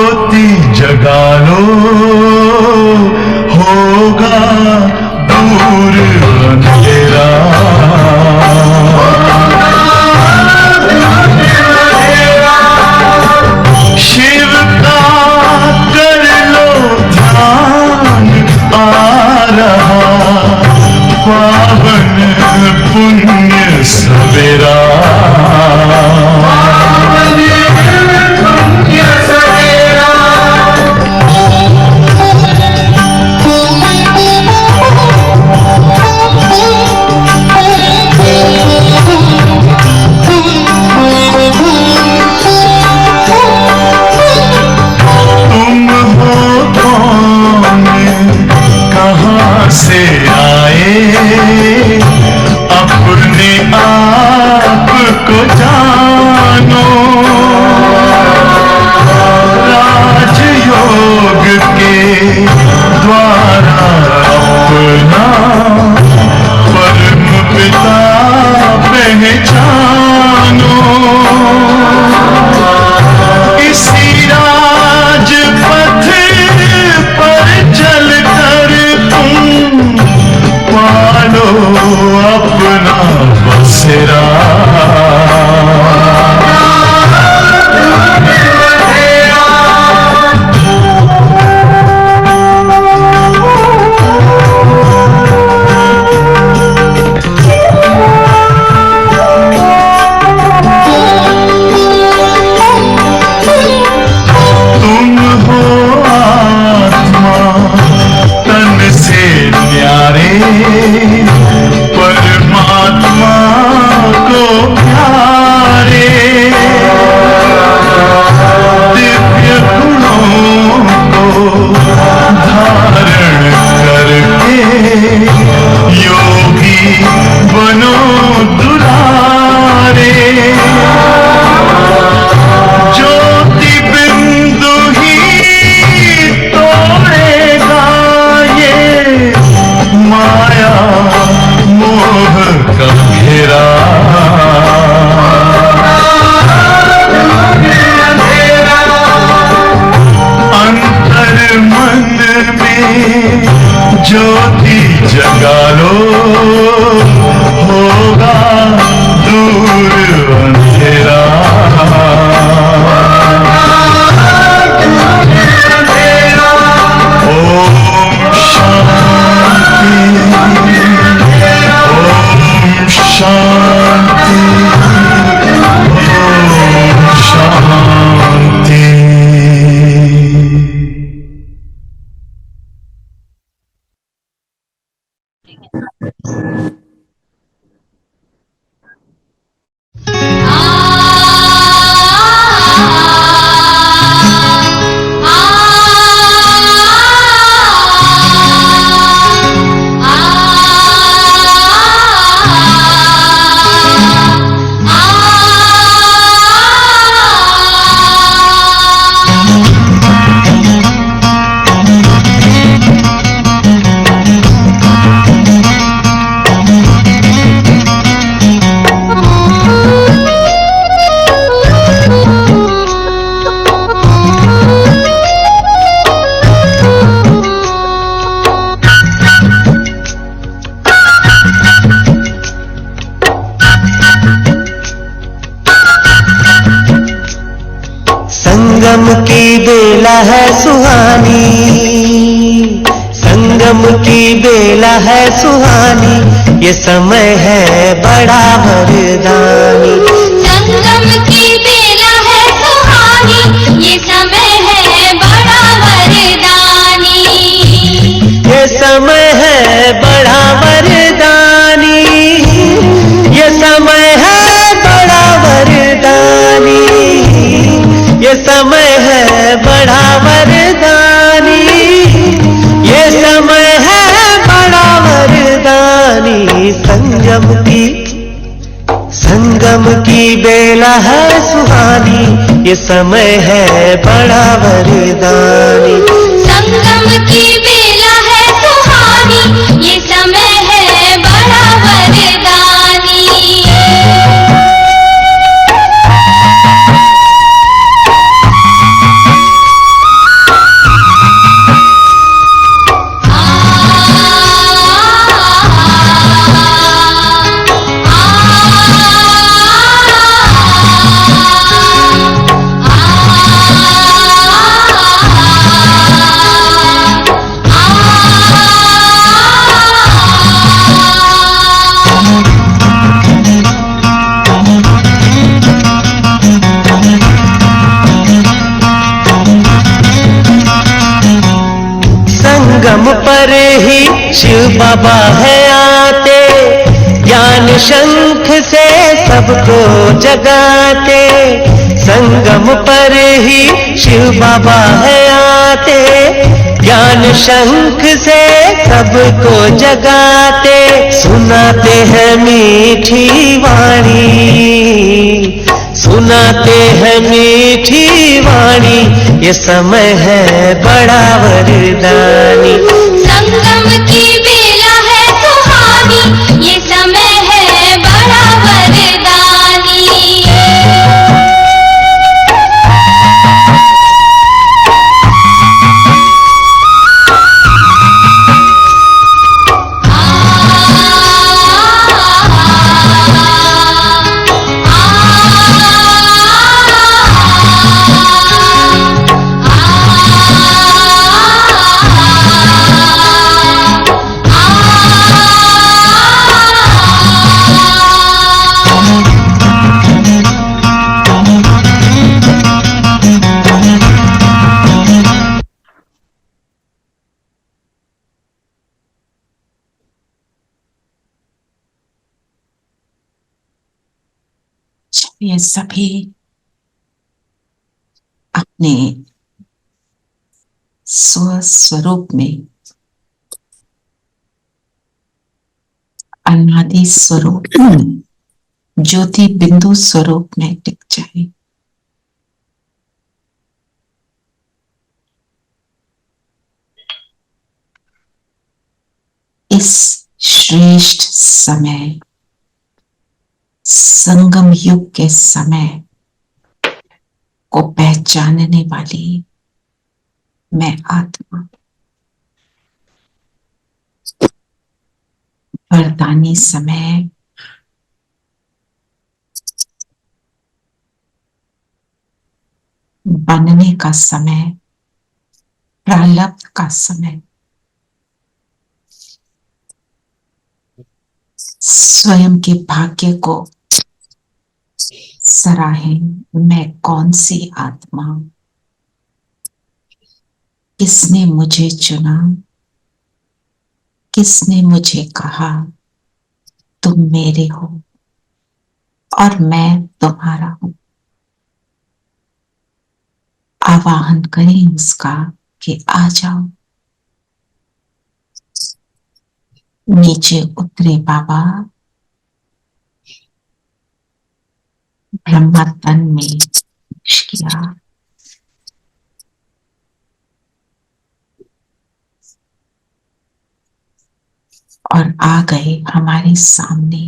ज्योति जगा लो, होगा दूर अंधेरा। शिव का कर लो ध्यान, आ रहा पावन पुण्य सवेरा। से आए अपने आप को जानो, राजयोग के द्वारा अपना परम पिता पहचानो। इसी राजपथ पर चलकर तुम पालो अपना बसेरा। तुम हो आत्मा तन से न्यारे, परमात्मा को प्यारे। दिव्य गुणों को धारण करके योगी बनो दुलारे। ज्योति बिंदु ही तोड़ेगा ये माया मोह का घेरा। अंतर मन में ज्योति जगा लो, होगा दूर अंधेरा। ओम शांति, ओम शांति, ओम शांति। संगम की बेला है सुहानी, संगम की बेला है सुहानी, ये समय है बड़ा वरदानी। संगम की बेला है सुहानी, ये समय है बड़ा वरदानी। ये समय है बड़ा वरदानी, ये समय है बड़ा वरदानी, ये समय है बड़ा वरदानी, ये समय है बड़ा वरदानी। संगम की बेला है सुहानी, ये समय है बड़ा वरदानी। संगम की बेला है सुहानी, ये समय है बड़ा वरदानी। पर ही शिव बाबा है आते, ज्ञान शंख से सबको जगाते। संगम पर ही शिव बाबा है आते, ज्ञान शंख से सबको जगाते। सुनाते हैं मीठी वाणी, सुनाते हैं मीठी वाणी, ये समय है बड़ा वरदानी। संगम की बेला है सुहानी, ये समय है बड़ा वरदानी। ये सभी अपने स्वस्वरूप में, अनादि स्वरूप ज्योति बिंदु स्वरूप में टिक जाए। इस श्रेष्ठ समय, संगम युग के समय को पहचानने वाली मैं आत्मा, वरदानी समय, बनने का समय, प्रारब्ध का समय, स्वयं के भाग्य को सराहें। मैं कौन सी आत्मा, किसने मुझे चुना, किसने मुझे कहा तुम मेरे हो और मैं तुम्हारा हूं। आवाहन करें उसका कि आ जाओ, नीचे उतरे बाबा, ब्रह्मा तन में प्रवेश किया। और आ गए हमारे सामने।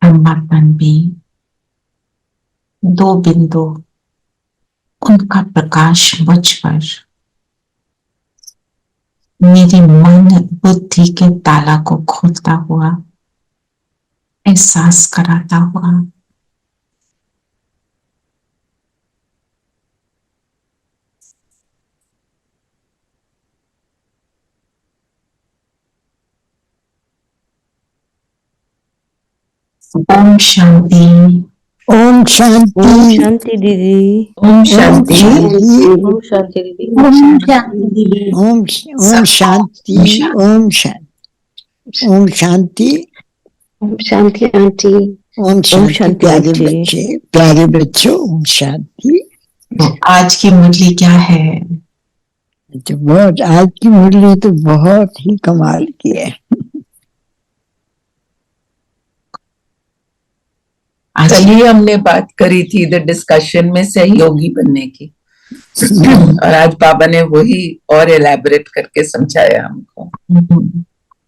ब्रह्मा तन में दो बिंदु, उनका प्रकाश मुझ पर मेरे मन बुद्धि के ताला को खोलता हुआ, एहसास कराता हुआ ओम शांति। ओम शांति। ओम शांति दीदी। ओम शांति। ओम शांति दीदी। ओम शांति। ओम शांति। ओम शांति। ओम शांति। ओम शांति आंटी। ओम शांति प्यारे आंटी। बच्चे, प्यारे बच्चों, ओम शांति। तो आज की मुरली क्या है? तो बहुत, आज की मुरली तो बहुत ही कमाल की है। आज कल ही हमने बात करी थी द डिस्कशन में सहयोगी बनने की और आज बाबा ने वही और एलैबोरेट करके समझाया हमको।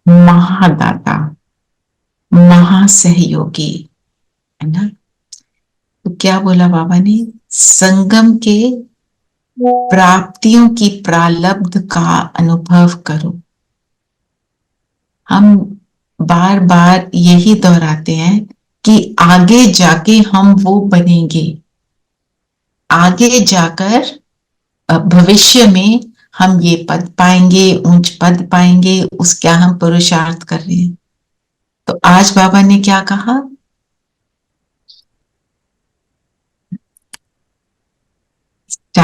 महादाता, महासहयोगी, है ना? तो क्या बोला बाबा ने? संगम के प्राप्तियों की प्रालब्ध का अनुभव करो। हम बार बार यही दोहराते हैं कि आगे जाके हम वो बनेंगे, आगे जाकर भविष्य में हम ये पद पाएंगे, ऊंच पद पाएंगे, उसका हम पुरुषार्थ कर रहे हैं। तो आज बाबा ने क्या कहा?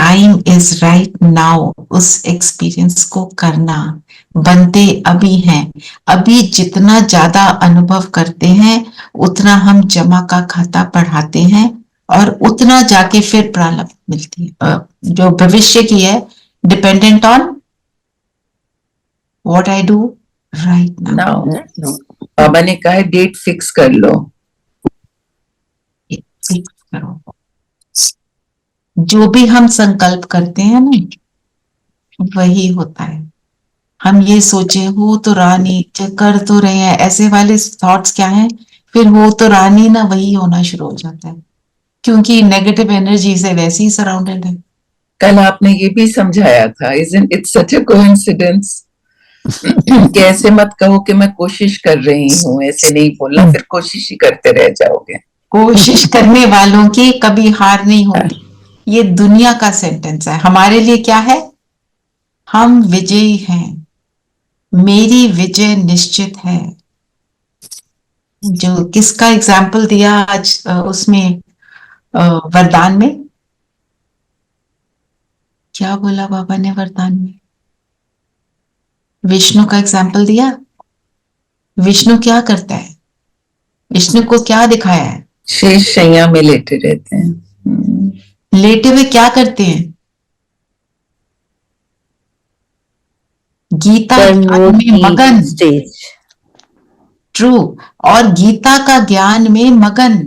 टाइम इज राइट नाउ उस एक्सपीरियंस को करना। बनते अभी हैं, अभी जितना ज्यादा अनुभव करते हैं उतना हम जमा का खाता बढ़ाते हैं और उतना जाके फिर प्रारब्ध मिलती है। जो भविष्य की है, dependent on what I do right now. Now बाबा ने कहा है डेट फिक्स कर लो। फिक्स करो। जो भी हम संकल्प करते हैं ना वही होता है। हम ये सोचे हो तो रहा नहीं, कर तो रहे हैं, ऐसे वाले थॉट्स क्या हैं, फिर हो तो रहा नहीं ना, वही होना शुरू हो जाता है क्योंकि नेगेटिव एनर्जी से वैसे ही सराउंडेड है। कल आपने ये भी समझाया था, isn't it such a coincidence कि ऐसे मत कहो कि मैं कोशिश कर रही हूँ, ऐसे नहीं बोलना, फिर कोशिश ही करते रह जाओगे। कोशिश करने वालों की कभी हार नहीं होती, ये दुनिया का सेंटेंस है। हमारे लिए क्या है? हम विजयी हैं, मेरी विजय निश्चित है। जो किसका एग्जाम्पल दिया आज उसमें वरदान में, क्या बोला बाबा ने वरदान में? विष्णु का एग्जाम्पल दिया। विष्णु क्या करता है? विष्णु को क्या दिखाया है? शेष शैया में लेटे रहते हैं। लेटे हुए क्या करते हैं? गीता ज्ञान में मगन। Stage true. और गीता का ज्ञान में मगन,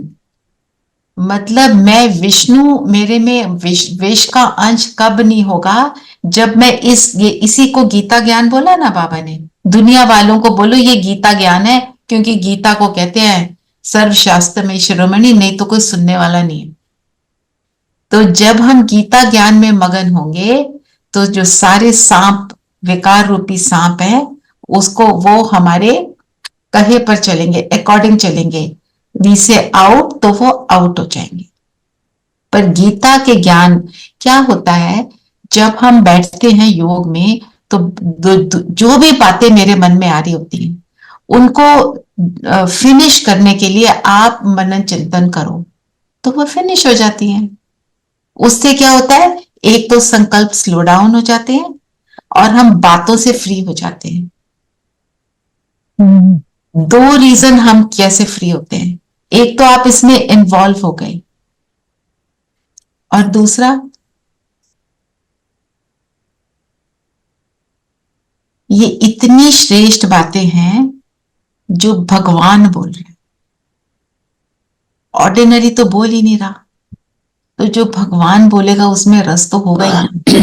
मतलब मैं विष्णु, मेरे में विष का अंश कब नहीं होगा? जब मैं इसी को गीता ज्ञान बोला ना बाबा ने। दुनिया वालों को बोलो ये गीता ज्ञान है, क्योंकि गीता को कहते हैं सर्वशास्त्र में शिरोमणि, नहीं तो कोई सुनने वाला नहीं है। तो जब हम गीता ज्ञान में मगन होंगे तो जो सारे सांप, विकार रूपी सांप है, उसको वो हमारे कहे पर चलेंगे, अकॉर्डिंग चलेंगे। वी से आउट तो वो आउट हो जाएंगे। पर गीता के ज्ञान क्या होता है? जब हम बैठते हैं योग में तो जो भी बातें मेरे मन में आ रही होती हैं उनको फिनिश करने के लिए आप मनन चिंतन करो तो वो फिनिश हो जाती हैं। उससे क्या होता है? एक तो संकल्प स्लो डाउन हो जाते हैं और हम बातों से फ्री हो जाते हैं। दो रीजन हम कैसे फ्री होते हैं, एक तो आप इसमें इन्वॉल्व हो गए और दूसरा ये इतनी श्रेष्ठ बातें हैं जो भगवान बोल रहे हैं, ऑर्डिनरी तो बोल ही नहीं रहा। तो जो भगवान बोलेगा उसमें रस तो होगा ही,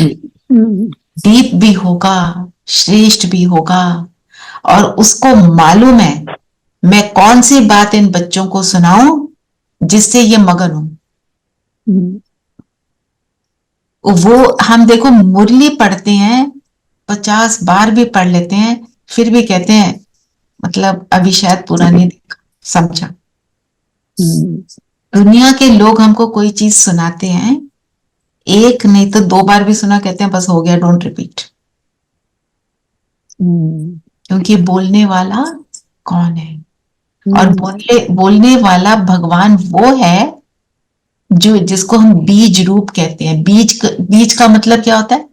दीप भी होगा, श्रेष्ठ भी होगा। और उसको मालूम है मैं कौन सी बात इन बच्चों को सुनाऊं जिससे ये मगन हो। वो हम देखो मुरली पढ़ते हैं, 50 बार भी पढ़ लेते हैं, फिर भी कहते हैं मतलब अभी शायद पूरा नहीं समझा। दुनिया के लोग हमको कोई चीज सुनाते हैं, एक नहीं तो 2 बार भी सुना, कहते हैं बस हो गया, डोंट रिपीट। क्योंकि बोलने वाला कौन है? और बोलने वाला भगवान वो है जो जिसको हम बीज रूप कहते हैं। बीज का मतलब क्या होता है?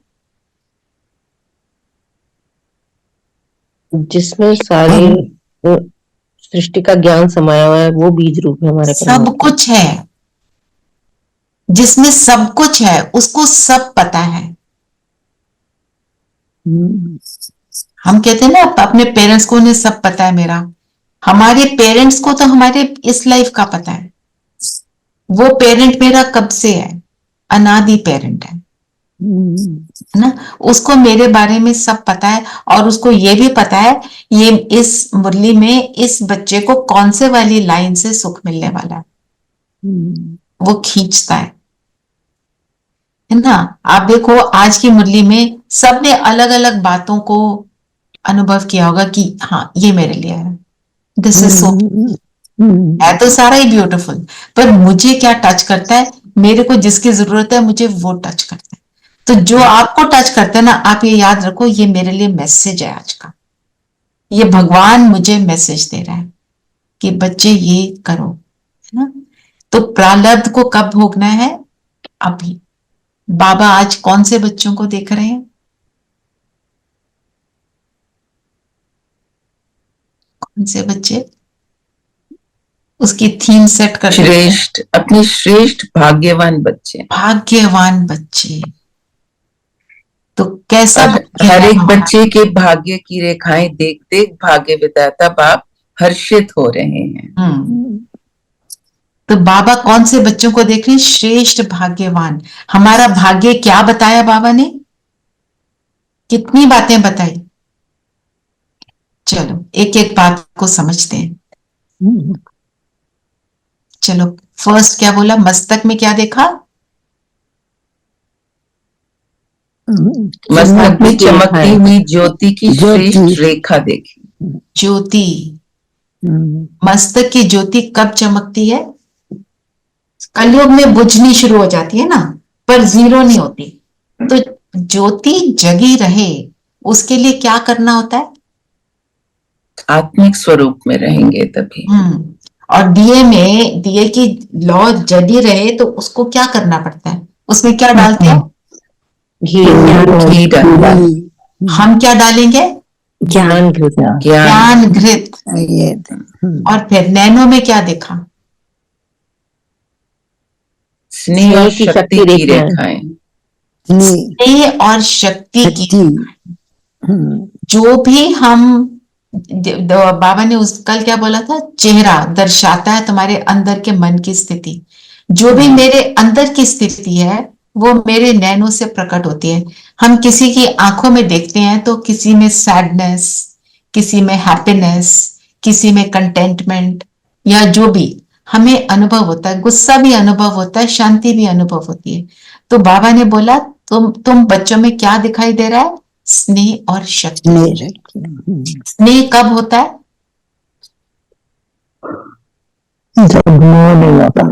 जिसमें सारी सृष्टि का ज्ञान समाया हुआ है, वो बीज रूप है हमारे सब कुछ है, जिसमें सब कुछ है, उसको सब पता है। हम कहते हैं ना अपने पेरेंट्स को उन्हें सब पता है मेरा। हमारे पेरेंट्स को तो हमारे इस लाइफ का पता है। वो पेरेंट मेरा कब से है, अनादि पेरेंट है ना, उसको मेरे बारे में सब पता है। और उसको ये भी पता है ये इस मुरली में इस बच्चे को कौन से वाली लाइन से सुख मिलने वाला है, वो खींचता है ना। आप देखो आज की मुरली में सबने अलग अलग बातों को अनुभव किया होगा कि हाँ ये मेरे लिए है, दिस इज सो, है तो सारा ही ब्यूटीफुल, पर मुझे क्या टच करता है, मेरे को जिसकी जरूरत है मुझे वो टच करता है। तो जो आपको टच करता है ना, आप ये याद रखो ये मेरे लिए मैसेज है आज का, ये भगवान मुझे मैसेज दे रहा है कि बच्चे ये करो, है ना। तो प्रारब्ध को कब भोगना है? अभी। बाबा आज कौन से बच्चों को देख रहे हैं? कौन से बच्चे? उसकी थीम सेट कर देते हैं। श्रेष्ठ, अपने श्रेष्ठ भाग्यवान बच्चे। भाग्यवान बच्चे। तो कैसा और भाग्य हर है एक हमारा? बच्चे के भाग्य की रेखाएं देख देख भाग्य विधाता बाप हर्षित हो रहे हैं। तो बाबा कौन से बच्चों को देख रहे हैं? श्रेष्ठ भाग्यवान। हमारा भाग्य क्या बताया बाबा ने? कितनी बातें बताई? चलो एक एक बात को समझते हैं। चलो, फर्स्ट क्या बोला? मस्तक में क्या देखा? मस्तक में चमकती हुई ज्योति की श्रेष्ठ रेखा देखी। ज्योति। मस्तक की ज्योति कब चमकती है? कलयुग में बुझनी शुरू हो जाती है ना, पर जीरो नहीं होती। तो ज्योति जगी रहे उसके लिए क्या करना होता है? आत्मिक स्वरूप में रहेंगे तभी। और दिए की लौ जगी रहे तो उसको क्या करना पड़ता है? उसमें क्या डालते हैं? घी डाल। हम क्या डालेंगे? ज्ञान ज्ञान घृत। और फिर नैनो में क्या देखा? स्नेह और शक्ति की रेखाएं। स्नेह और शक्ति की। जो भी हम बाबा ने कल क्या बोला था? चेहरा दर्शाता है तुम्हारे अंदर के मन की स्थिति। जो भी मेरे अंदर की स्थिति है वो मेरे नैनो से प्रकट होती है। हम किसी की आंखों में देखते हैं तो किसी में सैडनेस, किसी में हैप्पीनेस, किसी में कंटेंटमेंट, या जो भी हमें अनुभव होता है। गुस्सा भी अनुभव होता है, शांति भी अनुभव होती है। तो बाबा ने बोला तुम बच्चों में क्या दिखाई दे रहा है? स्नेह और शक्ति। स्नेह कब होता है? जब मोह नहीं होता।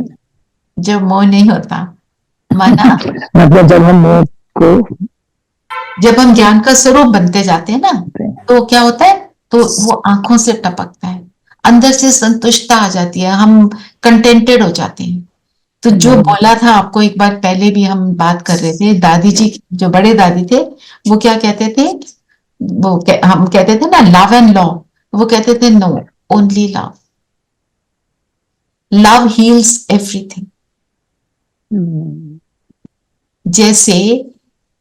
जब मोह नहीं होता, माना मतलब जब हम ज्ञान का स्वरूप बनते जाते हैं ना, तो क्या होता है? तो वो आंखों से टपकता है, अंदर से संतुष्टता आ जाती है, हम कंटेंटेड हो जाते हैं। तो जो बोला था आपको एक बार पहले भी हम बात कर रहे थे, दादी जी जो बड़े दादी थे वो क्या कहते थे? हम कहते थे ना लव एंड लॉ, वो कहते थे no, only love. Love heals everything. जैसे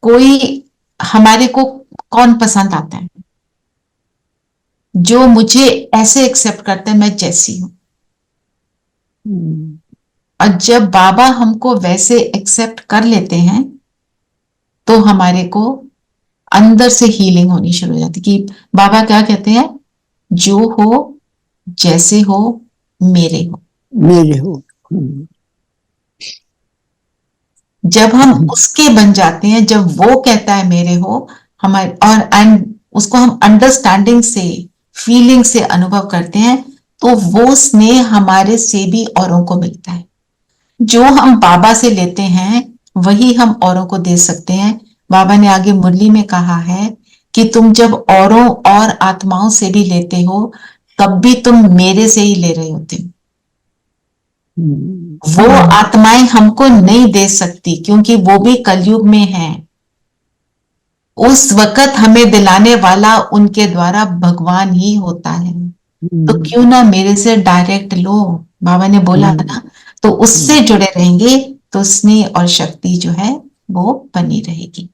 कोई हमारे को कौन पसंद आता है? जो मुझे ऐसे एक्सेप्ट करता है मैं जैसी हूं। और जब बाबा हमको वैसे एक्सेप्ट कर लेते हैं तो हमारे को अंदर से हीलिंग होनी शुरू हो जाती कि बाबा क्या कहते हैं? जो हो जैसे हो मेरे हो। जब हम उसके बन जाते हैं, जब वो कहता है मेरे हो, हमारे और एंड उसको हम अंडरस्टैंडिंग से, फीलिंग से अनुभव करते हैं, तो वो स्नेह हमारे से भी औरों को मिलता है। जो हम बाबा से लेते हैं वही हम औरों को दे सकते हैं। बाबा ने आगे मुरली में कहा है कि तुम जब औरों और आत्माओं से भी लेते हो तब भी तुम मेरे से ही ले रहे होते हो। वो आत्माएं हमको नहीं दे सकती क्योंकि वो भी कलयुग में हैं। उस वक्त हमें दिलाने वाला उनके द्वारा भगवान ही होता है। तो क्यों ना मेरे से डायरेक्ट लो, बाबा ने बोला ना, तो उससे जुड़े रहेंगे तो स्नेह और शक्ति जो है वो बनी रहेगी।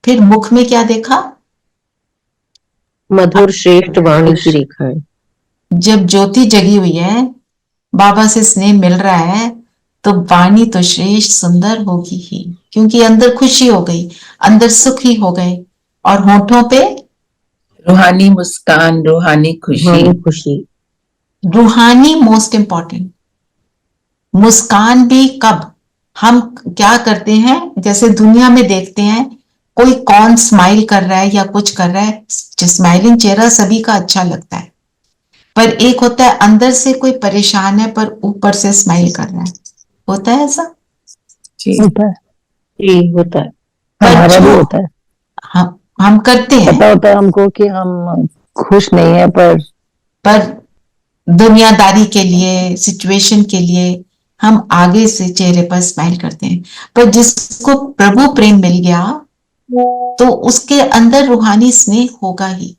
फिर मुख में क्या देखा? मधुर श्रेष्ठ वाणी की रेखा है। जब ज्योति जगी हुई है, बाबा से स्नेह मिल रहा है, तो वाणी तो श्रेष्ठ सुंदर होगी ही, क्योंकि अंदर खुशी हो गई, अंदर सुख ही हो गए, और होठों पे रूहानी मुस्कान, रूहानी खुशी। रूहानी मोस्ट इंपॉर्टेंट। मुस्कान भी कब? हम क्या करते हैं, जैसे दुनिया में देखते हैं कोई कौन स्माइल कर रहा है या कुछ कर रहा है, स्माइलिंग चेहरा सभी का अच्छा लगता है, पर एक होता है अंदर से कोई परेशान है पर ऊपर से स्माइल कर रहा है। होता है ऐसा? होता है। हमारा भी होता है। हम करते हैं, पता होता है हमको कि हम खुश नहीं है, पर दुनियादारी के लिए, सिचुएशन के लिए हम आगे से चेहरे पर स्माइल करते हैं। पर जिसको प्रभु प्रेम मिल गया तो उसके अंदर रूहानी स्नेह होगा ही।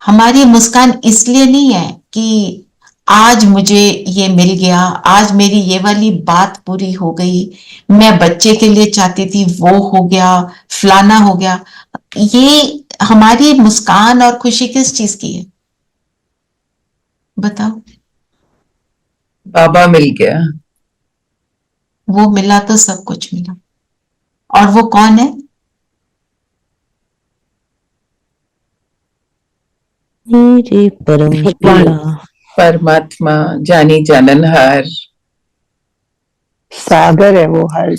हमारी मुस्कान इसलिए नहीं है कि आज मुझे ये मिल गया, आज मेरी ये वाली बात पूरी हो गई, मैं बच्चे के लिए चाहती थी वो हो गया, फलाना हो गया। ये हमारी मुस्कान और खुशी किस चीज की है बताओ? बाबा मिल गया। वो मिला तो सब कुछ मिला। और वो कौन है? मेरे परम भगवान पिता। परमात्मा, जानी जाननहार। सागर है वो, हर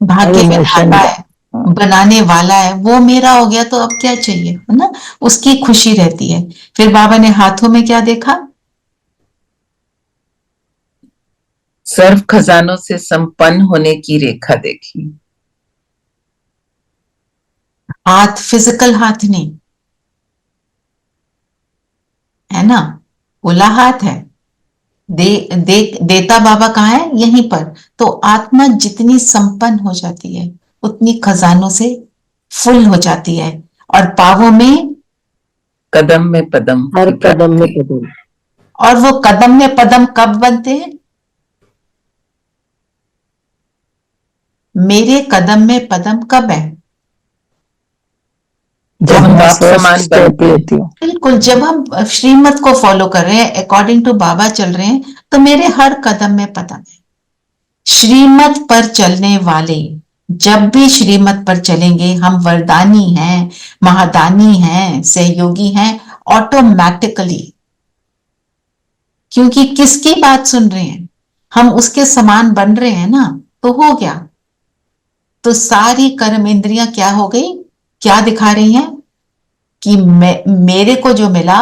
भाग्य इमोशन विधाता का। है, बनाने वाला है। वो मेरा हो गया तो अब क्या चाहिए, है ना? उसकी खुशी रहती है। फिर बाबा ने हाथों में क्या देखा? सर्व खजानों से संपन्न होने की रेखा देखी। हाथ, फिजिकल हाथ नहीं, है ना? खुला हाथ है। देता बाबा कहाँ है? यहीं पर। तो आत्मा जितनी संपन्न हो जाती है उतनी खजानों से फुल हो जाती है। और पावों में, कदम में पदम हर की कदम में प्राप्ति। कदम। और वो कदम में पदम कब बनते हैं? मेरे कदम में पदम कब है? जब जब हम मैं बाप फर्स्ट समान स्टेप बनते हैं। लेती हूँ। बिल्कुल, जब हम श्रीमत को फॉलो कर रहे हैं, अकॉर्डिंग टू बाबा चल रहे हैं, तो मेरे हर कदम में पदम है। श्रीमत पर चलने वाले जब भी श्रीमत पर चलेंगे, हम वरदानी हैं, महादानी हैं, सहयोगी हैं, ऑटोमेटिकली। क्योंकि किसकी बात सुन रहे हैं? हम उसके समान बन रहे हैं ना, तो हो गया। तो सारी कर्म इंद्रियां क्या हो गई? क्या दिखा रही हैं? कि मेरे को जो मिला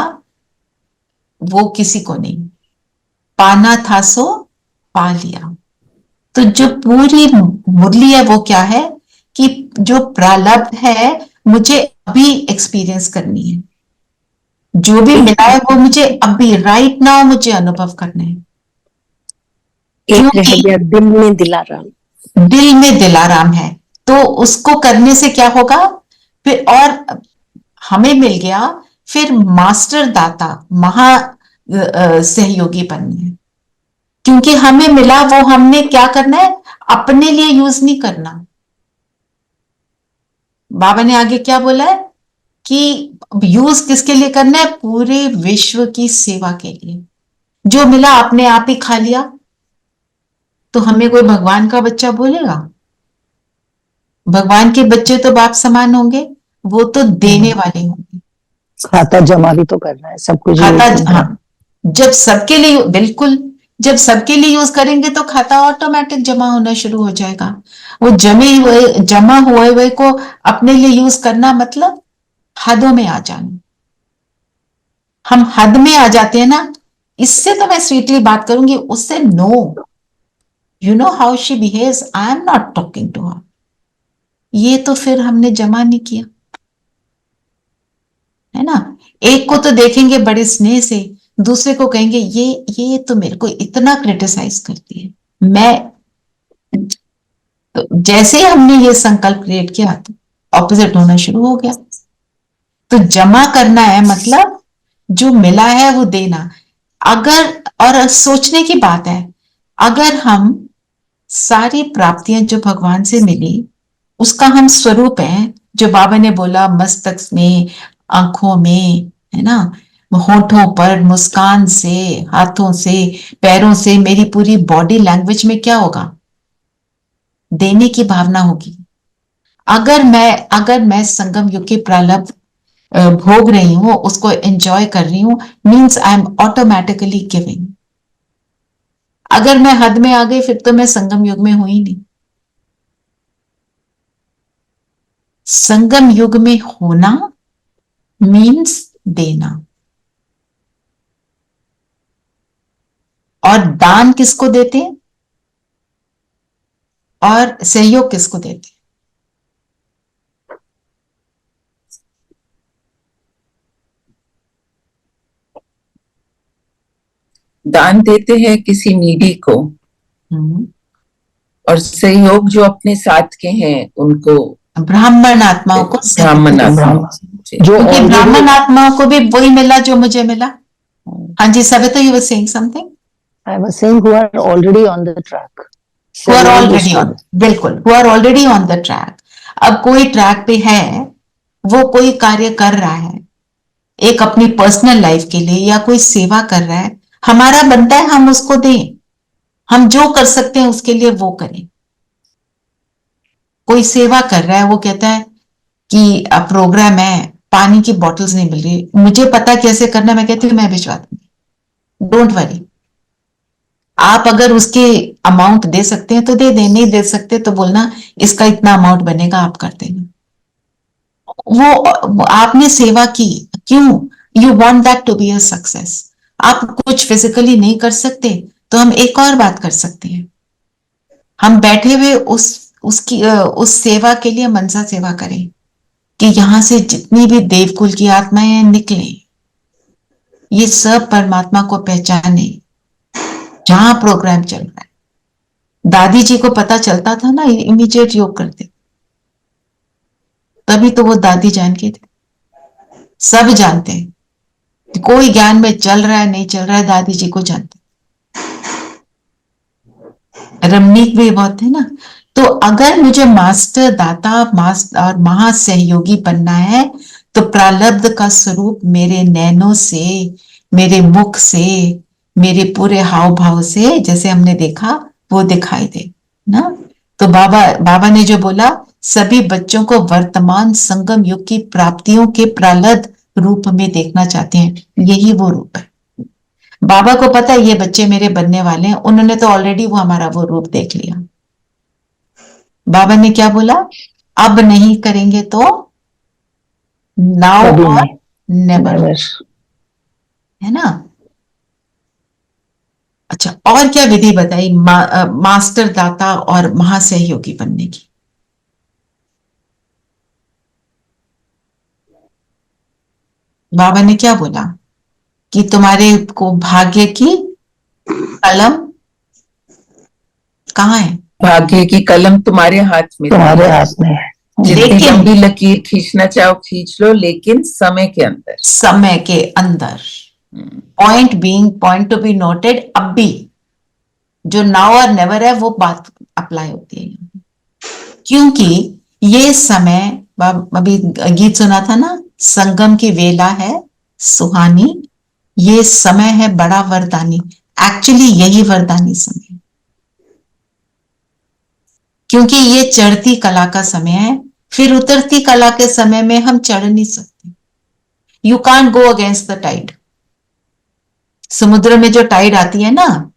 वो किसी को नहीं, पाना था सो पा लिया। तो जो पूरी मुरली है वो क्या है? कि जो प्रारब्ध है मुझे अभी एक्सपीरियंस करनी है। जो भी मिला है वो मुझे अभी राइट नाउ मुझे अनुभव करना है। एक रह क्योंकि गया दिल में दिलाराम। दिल में दिलाराम है। तो उसको करने से क्या होगा? फिर और हमें मिल गया, फिर मास्टर दाता, महा सहयोगी बनना है। क्योंकि हमें मिला वो हमने क्या करना है? अपने लिए यूज नहीं करना। बाबा ने आगे क्या बोला है? कि यूज किसके लिए करना है? पूरे विश्व की सेवा के लिए। जो मिला अपने आप ही खा लिया तो हमें कोई भगवान का बच्चा बोलेगा? भगवान के बच्चे तो बाप समान होंगे, वो तो देने वाले होंगे। खाता जमा भी तो करना है, सब कुछ खाता, यूज नहीं हाँ, करना। जब सबके लिए, बिल्कुल, जब सबके लिए यूज करेंगे तो खाता ऑटोमेटिक जमा होना शुरू हो जाएगा। वो जमा हुए हुए को अपने लिए यूज करना मतलब हदों में आ जाना। हम हद में आ जाते हैं ना, इससे तो मैं स्वीटली बात करूंगी, उससे no. You know how she behaves, I am not talking to her. ये तो फिर हमने जमा नहीं किया, है ना? एक को तो देखेंगे बड़े स्नेह से, दूसरे को कहेंगे ये तो मेरे को इतना क्रिटिसाइज करती है। मैं तो जैसे ही हमने ये संकल्प क्रिएट किया तो ऑपोजिट होना शुरू हो गया। तो जमा करना है मतलब जो मिला है वो देना। अगर, और सोचने की बात है, अगर हम सारी प्राप्तियां जो भगवान से मिली उसका हम स्वरूप है, जो बाबा ने बोला मस्तक में, आंखों में, है ना, होठों पर, मुस्कान से, हाथों से, पैरों से, मेरी पूरी बॉडी लैंग्वेज में क्या होगा? देने की भावना होगी। अगर मैं संगम युग के प्रारब्ध भोग रही हूं, उसको एंजॉय कर रही हूं, means I am automatically giving. अगर मैं हद में आ गई फिर तो मैं संगम युग में हूं ही नहीं। संगम युग में होना मीन्स देना। और दान किसको देते हैं? और सहयोग किसको देते हैं? दान देते हैं किसी नीडी को, हम्म, और सहयोग जो अपने साथ के हैं उनको, ब्राह्मण आत्माओं को ब्राह्मण आत्माओं जी। जो क्योंकि already- ब्राह्मण आत्माओं को भी वही मिला जो मुझे मिला। हाँ जी Savita, you were saying something. I was saying who are already on the track. who are सहयोग already उसको- on, बिल्कुल, who are already on the track। अब कोई ट्रैक पे है, वो कोई कार्य कर रहा है एक अपनी पर्सनल लाइफ के लिए, या कोई सेवा कर रहा है, हमारा बनता है हम उसको दें, हम जो कर सकते हैं उसके लिए वो करें। कोई सेवा कर रहा है, वो कहता है कि अब प्रोग्राम है, पानी की बॉटल्स नहीं मिल रही, मुझे पता कैसे करना, मैं कहती हूँ मैं भिजवा दूंगी, डोंट वरी। आप अगर उसके अमाउंट दे सकते हैं तो दे दें, नहीं दे सकते तो बोलना इसका इतना अमाउंट बनेगा, आप कर देना। वो आपने सेवा की, क्यों? You want that to be a success. आप कुछ फिजिकली नहीं कर सकते तो हम एक और बात कर सकते हैं, हम बैठे हुए उस सेवा के लिए मनसा सेवा करें कि यहां से जितनी भी देवकुल की आत्माएं निकले, ये सब परमात्मा को पहचाने। जहां प्रोग्राम चल रहा है, दादी जी को पता चलता था ना, इमीडिएट योग करते, तभी तो वो दादी जान के थे। सब जानते हैं, कोई ज्ञान में चल रहा है नहीं चल रहा है, दादी जी को जानते। रमणीक भी बहुत है ना। तो अगर मुझे मास्टर दाता मास्टर और महासहयोगी बनना है, तो प्रारब्ध का स्वरूप मेरे नैनों से, मेरे मुख से, मेरे पूरे हाव भाव से, जैसे हमने देखा, वो दिखाई दे ना। तो बाबा ने जो बोला, सभी बच्चों को वर्तमान संगम युग की प्राप्तियों के प्रारब्ध रूप में देखना चाहते हैं, यही वो रूप है। बाबा को पता है ये बच्चे मेरे बनने वाले हैं, उन्होंने तो ऑलरेडी वो हमारा वो रूप देख लिया। बाबा ने क्या बोला, अब नहीं करेंगे तो नाउ कभी और नहीं। Never, Never. है ना। अच्छा, और क्या विधि बताई मास्टर दाता और महासहयोगी बनने की? बाबा ने क्या बोला कि तुम्हारे को भाग्य की कलम कहाँ है? भाग्य की कलम तुम्हारे हाथ में, तुम्हारे हाथ में है। जितनी लेकिन- लंबी लकीर खींचना चाहो खींच लो, लेकिन समय के अंदर। समय के अंदर। Point being, point to be noted, अब भी जो नाउ और नेवर है वो बात अप्लाई होती है, क्योंकि ये समय, अभी गीत सुना था ना, संगम की वेला है सुहानी, ये समय है बड़ा वरदानी। एक्चुअली यही वरदानी समय है, क्योंकि ये चढ़ती कला का समय है, फिर उतरती कला के समय में हम चढ़ नहीं सकते। You can't go against the tide. समुद्र में जो टाइड आती है ना,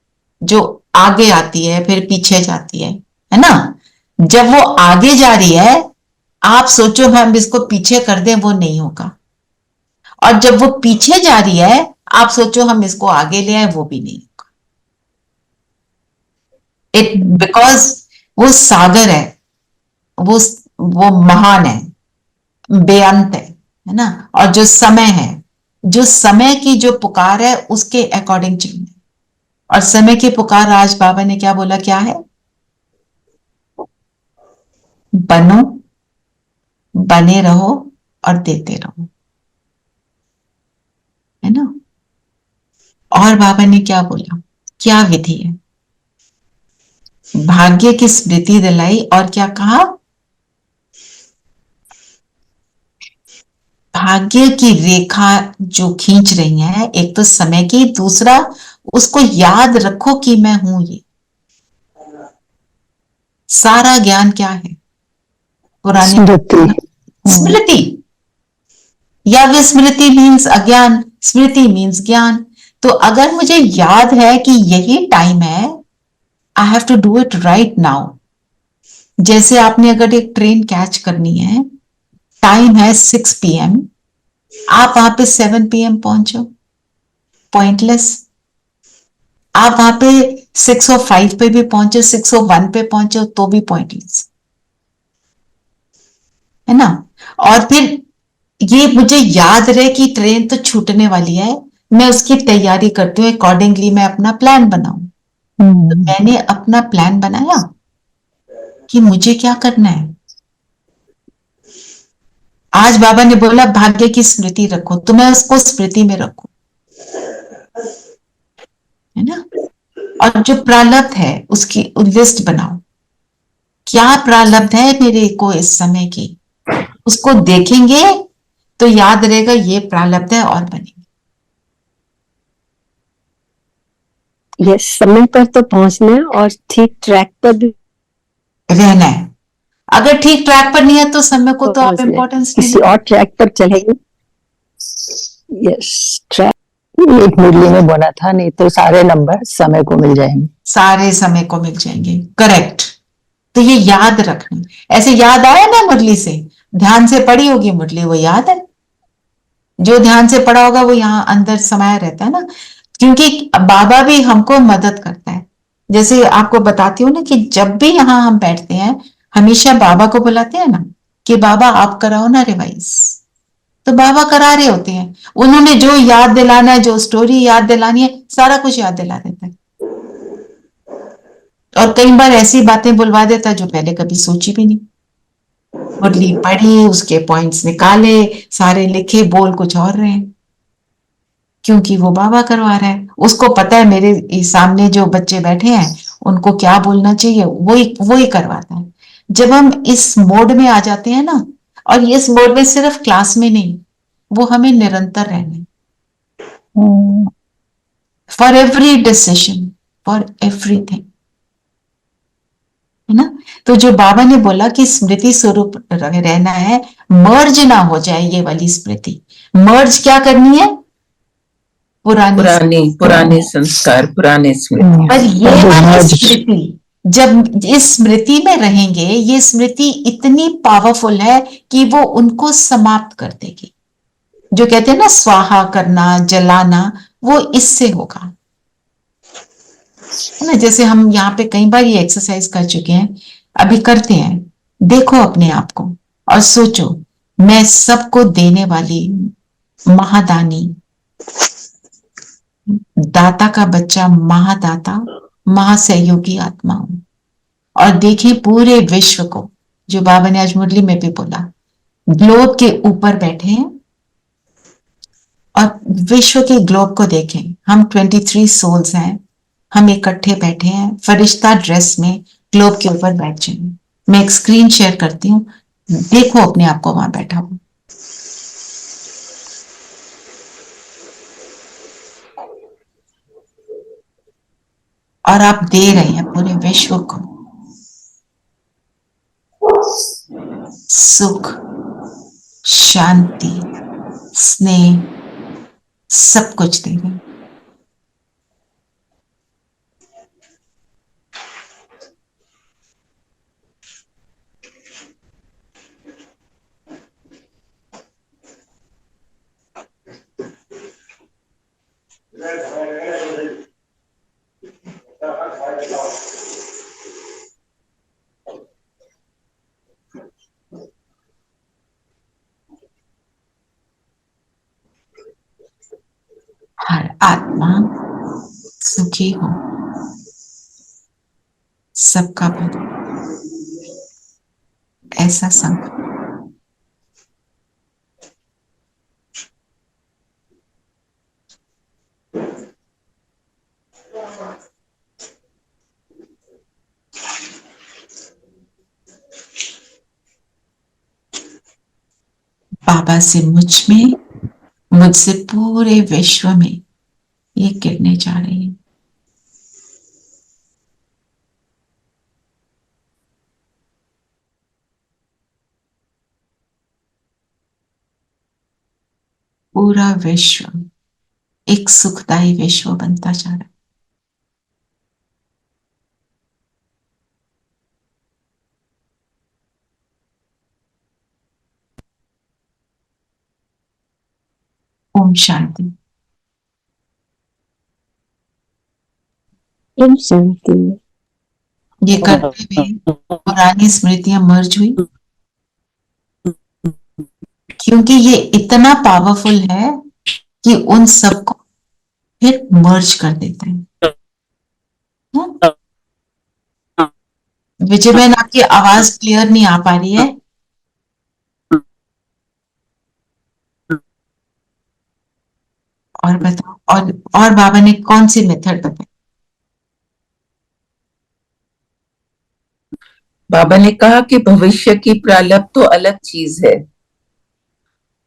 जो आगे आती है फिर पीछे जाती है ना, जब वो आगे जा रही है, आप सोचो हम इसको पीछे कर दें, वो नहीं होगा। और जब वो पीछे जा रही है, आप सोचो हम इसको आगे ले आए, वो भी नहीं होगा। इट बिकॉज वो सागर है, वो महान है, बेअंत है ना। और जो समय है, जो समय की जो पुकार है उसके अकॉर्डिंग चलना। और समय की पुकार आज बाबा ने क्या बोला, क्या है? बनो, बने रहो और देते रहो, है ना। और बाबा ने क्या बोला, क्या विधि है? भाग्य की स्मृति दिलाई, और क्या कहा? भाग्य की रेखा जो खींच रही है, एक तो समय की, दूसरा उसको याद रखो कि मैं हूं ये। सारा ज्ञान क्या है? पुरानी स्मृति, या विस्मृति मीन्स अज्ञान, स्मृति मीन्स ज्ञान। तो अगर मुझे याद है कि यही टाइम है, I have to do it right now. जैसे आपने अगर एक ट्रेन कैच करनी है, टाइम है 6 PM, आप वहां पे 7 PM पहुंचो, पॉइंटलेस। आप वहां पे 6:05 पे भी पहुंचो, 6:01 पे पहुंचो, तो भी पॉइंटलेस, है ना। और फिर ये मुझे याद रहे कि ट्रेन तो छूटने वाली है, मैं उसकी तैयारी करती हूँ, अकॉर्डिंगली मैं अपना प्लान बनाऊं। तो मैंने अपना प्लान बनाया कि मुझे क्या करना है। आज बाबा ने बोला भाग्य की स्मृति रखो, तो मैं उसको स्मृति में रखूं, है ना। और जो प्रारब्ध है उसकी लिस्ट बनाओ, क्या प्रारब्ध है मेरे को इस समय की, उसको देखेंगे तो याद रहेगा ये प्रारब्ध है और बनेंगे। ये समय पर तो पहुंचना है और ठीक ट्रैक पर भी रहना है। अगर ठीक ट्रैक पर नहीं है तो समय को तो आप पहुंचना है। इम्पोर्टेंस नहीं किसी और ट्रैक पर चलेंगे। यस, ट्रैक एक मुरली में बोला था, नहीं तो सारे नंबर समय को मिल जाएंगे। सारे समय को मिल जाएंगे, करेक्ट। तो ये याद रखना, ऐसे याद आया ना मुरली से, ध्यान से पढ़ी होगी मुरली, वो याद है। जो ध्यान से पढ़ा होगा वो यहाँ अंदर समाया रहता है ना, क्योंकि बाबा भी हमको मदद करता है। जैसे आपको बताती हूँ ना कि जब भी यहाँ हम बैठते हैं हमेशा बाबा को बुलाते हैं ना कि बाबा आप कराओ ना रिवाइज, तो बाबा करा रहे होते हैं। उन्होंने जो याद दिलाना है, जो स्टोरी याद दिलानी है, सारा कुछ याद दिला देता है। और कई बार ऐसी बातें बुलवा देता है जो पहले कभी सोची भी नहीं। मुरली पढ़ी, उसके पॉइंट्स निकाले, सारे लिखे, बोल कुछ और रहे हैं, क्योंकि वो बाबा करवा रहा है। उसको पता है मेरे सामने जो बच्चे बैठे हैं उनको क्या बोलना चाहिए, वो ही करवाता है। जब हम इस मोड में आ जाते हैं ना, और इस मोड में सिर्फ क्लास में नहीं, वो हमें निरंतर रहना है, for every decision, for everything, है ना। तो जो बाबा ने बोला कि स्मृति स्वरूप रहना है, मर्ज ना हो जाए ये वाली स्मृति। मर्ज क्या करनी है? पुराने संस्कार, पुराने स्मृति। पर ये वाली स्मृति, जब इस स्मृति में रहेंगे, ये स्मृति इतनी पावरफुल है कि वो उनको समाप्त कर देगी। जो कहते हैं ना स्वाहा करना, जलाना, वो इससे होगा, है ना। जैसे हम यहाँ पे कई बार ये एक्सरसाइज कर चुके हैं, अभी करते हैं। देखो अपने आप को और सोचो, मैं सबको देने वाली महादानी, दाता का बच्चा, महादाता, महासहयोगी आत्मा हूं। और देखें पूरे विश्व को, जो बाबा ने आज मुरली में भी बोला, ग्लोब के ऊपर बैठे हैं और विश्व के ग्लोब को देखें। हम 23 सोल्स हैं, हम इकट्ठे बैठे हैं फरिश्ता ड्रेस में, ग्लोब के ऊपर बैठ जाए। मैं एक स्क्रीन शेयर करती हूँ, देखो अपने आप को वहां बैठा हुआ। और आप दे रहे हैं पूरे विश्व को सुख, शांति, स्नेह, सब कुछ दे रहे हैं। हर आत्मा सुखी हो, सबका भला, ऐसा संकल्प। बाबा से मुझ में, मुझसे पूरे विश्व में ये गिरने जा रही है। पूरा विश्व एक सुखदायी विश्व बनता जा रहा है। ओम शांति। ओम शांति। ये करते हुए पुरानी स्मृतियां मर्ज हुई, क्योंकि ये इतना पावरफुल है कि उन सबको फिर मर्ज कर देता है। हाँ? विजय बहन, आपकी आवाज क्लियर नहीं आ पा रही है। और बताओ, और बाबा ने कौन सी मेथड बताई? बाबा ने कहा कि भविष्य की प्रारब्ध तो अलग चीज है,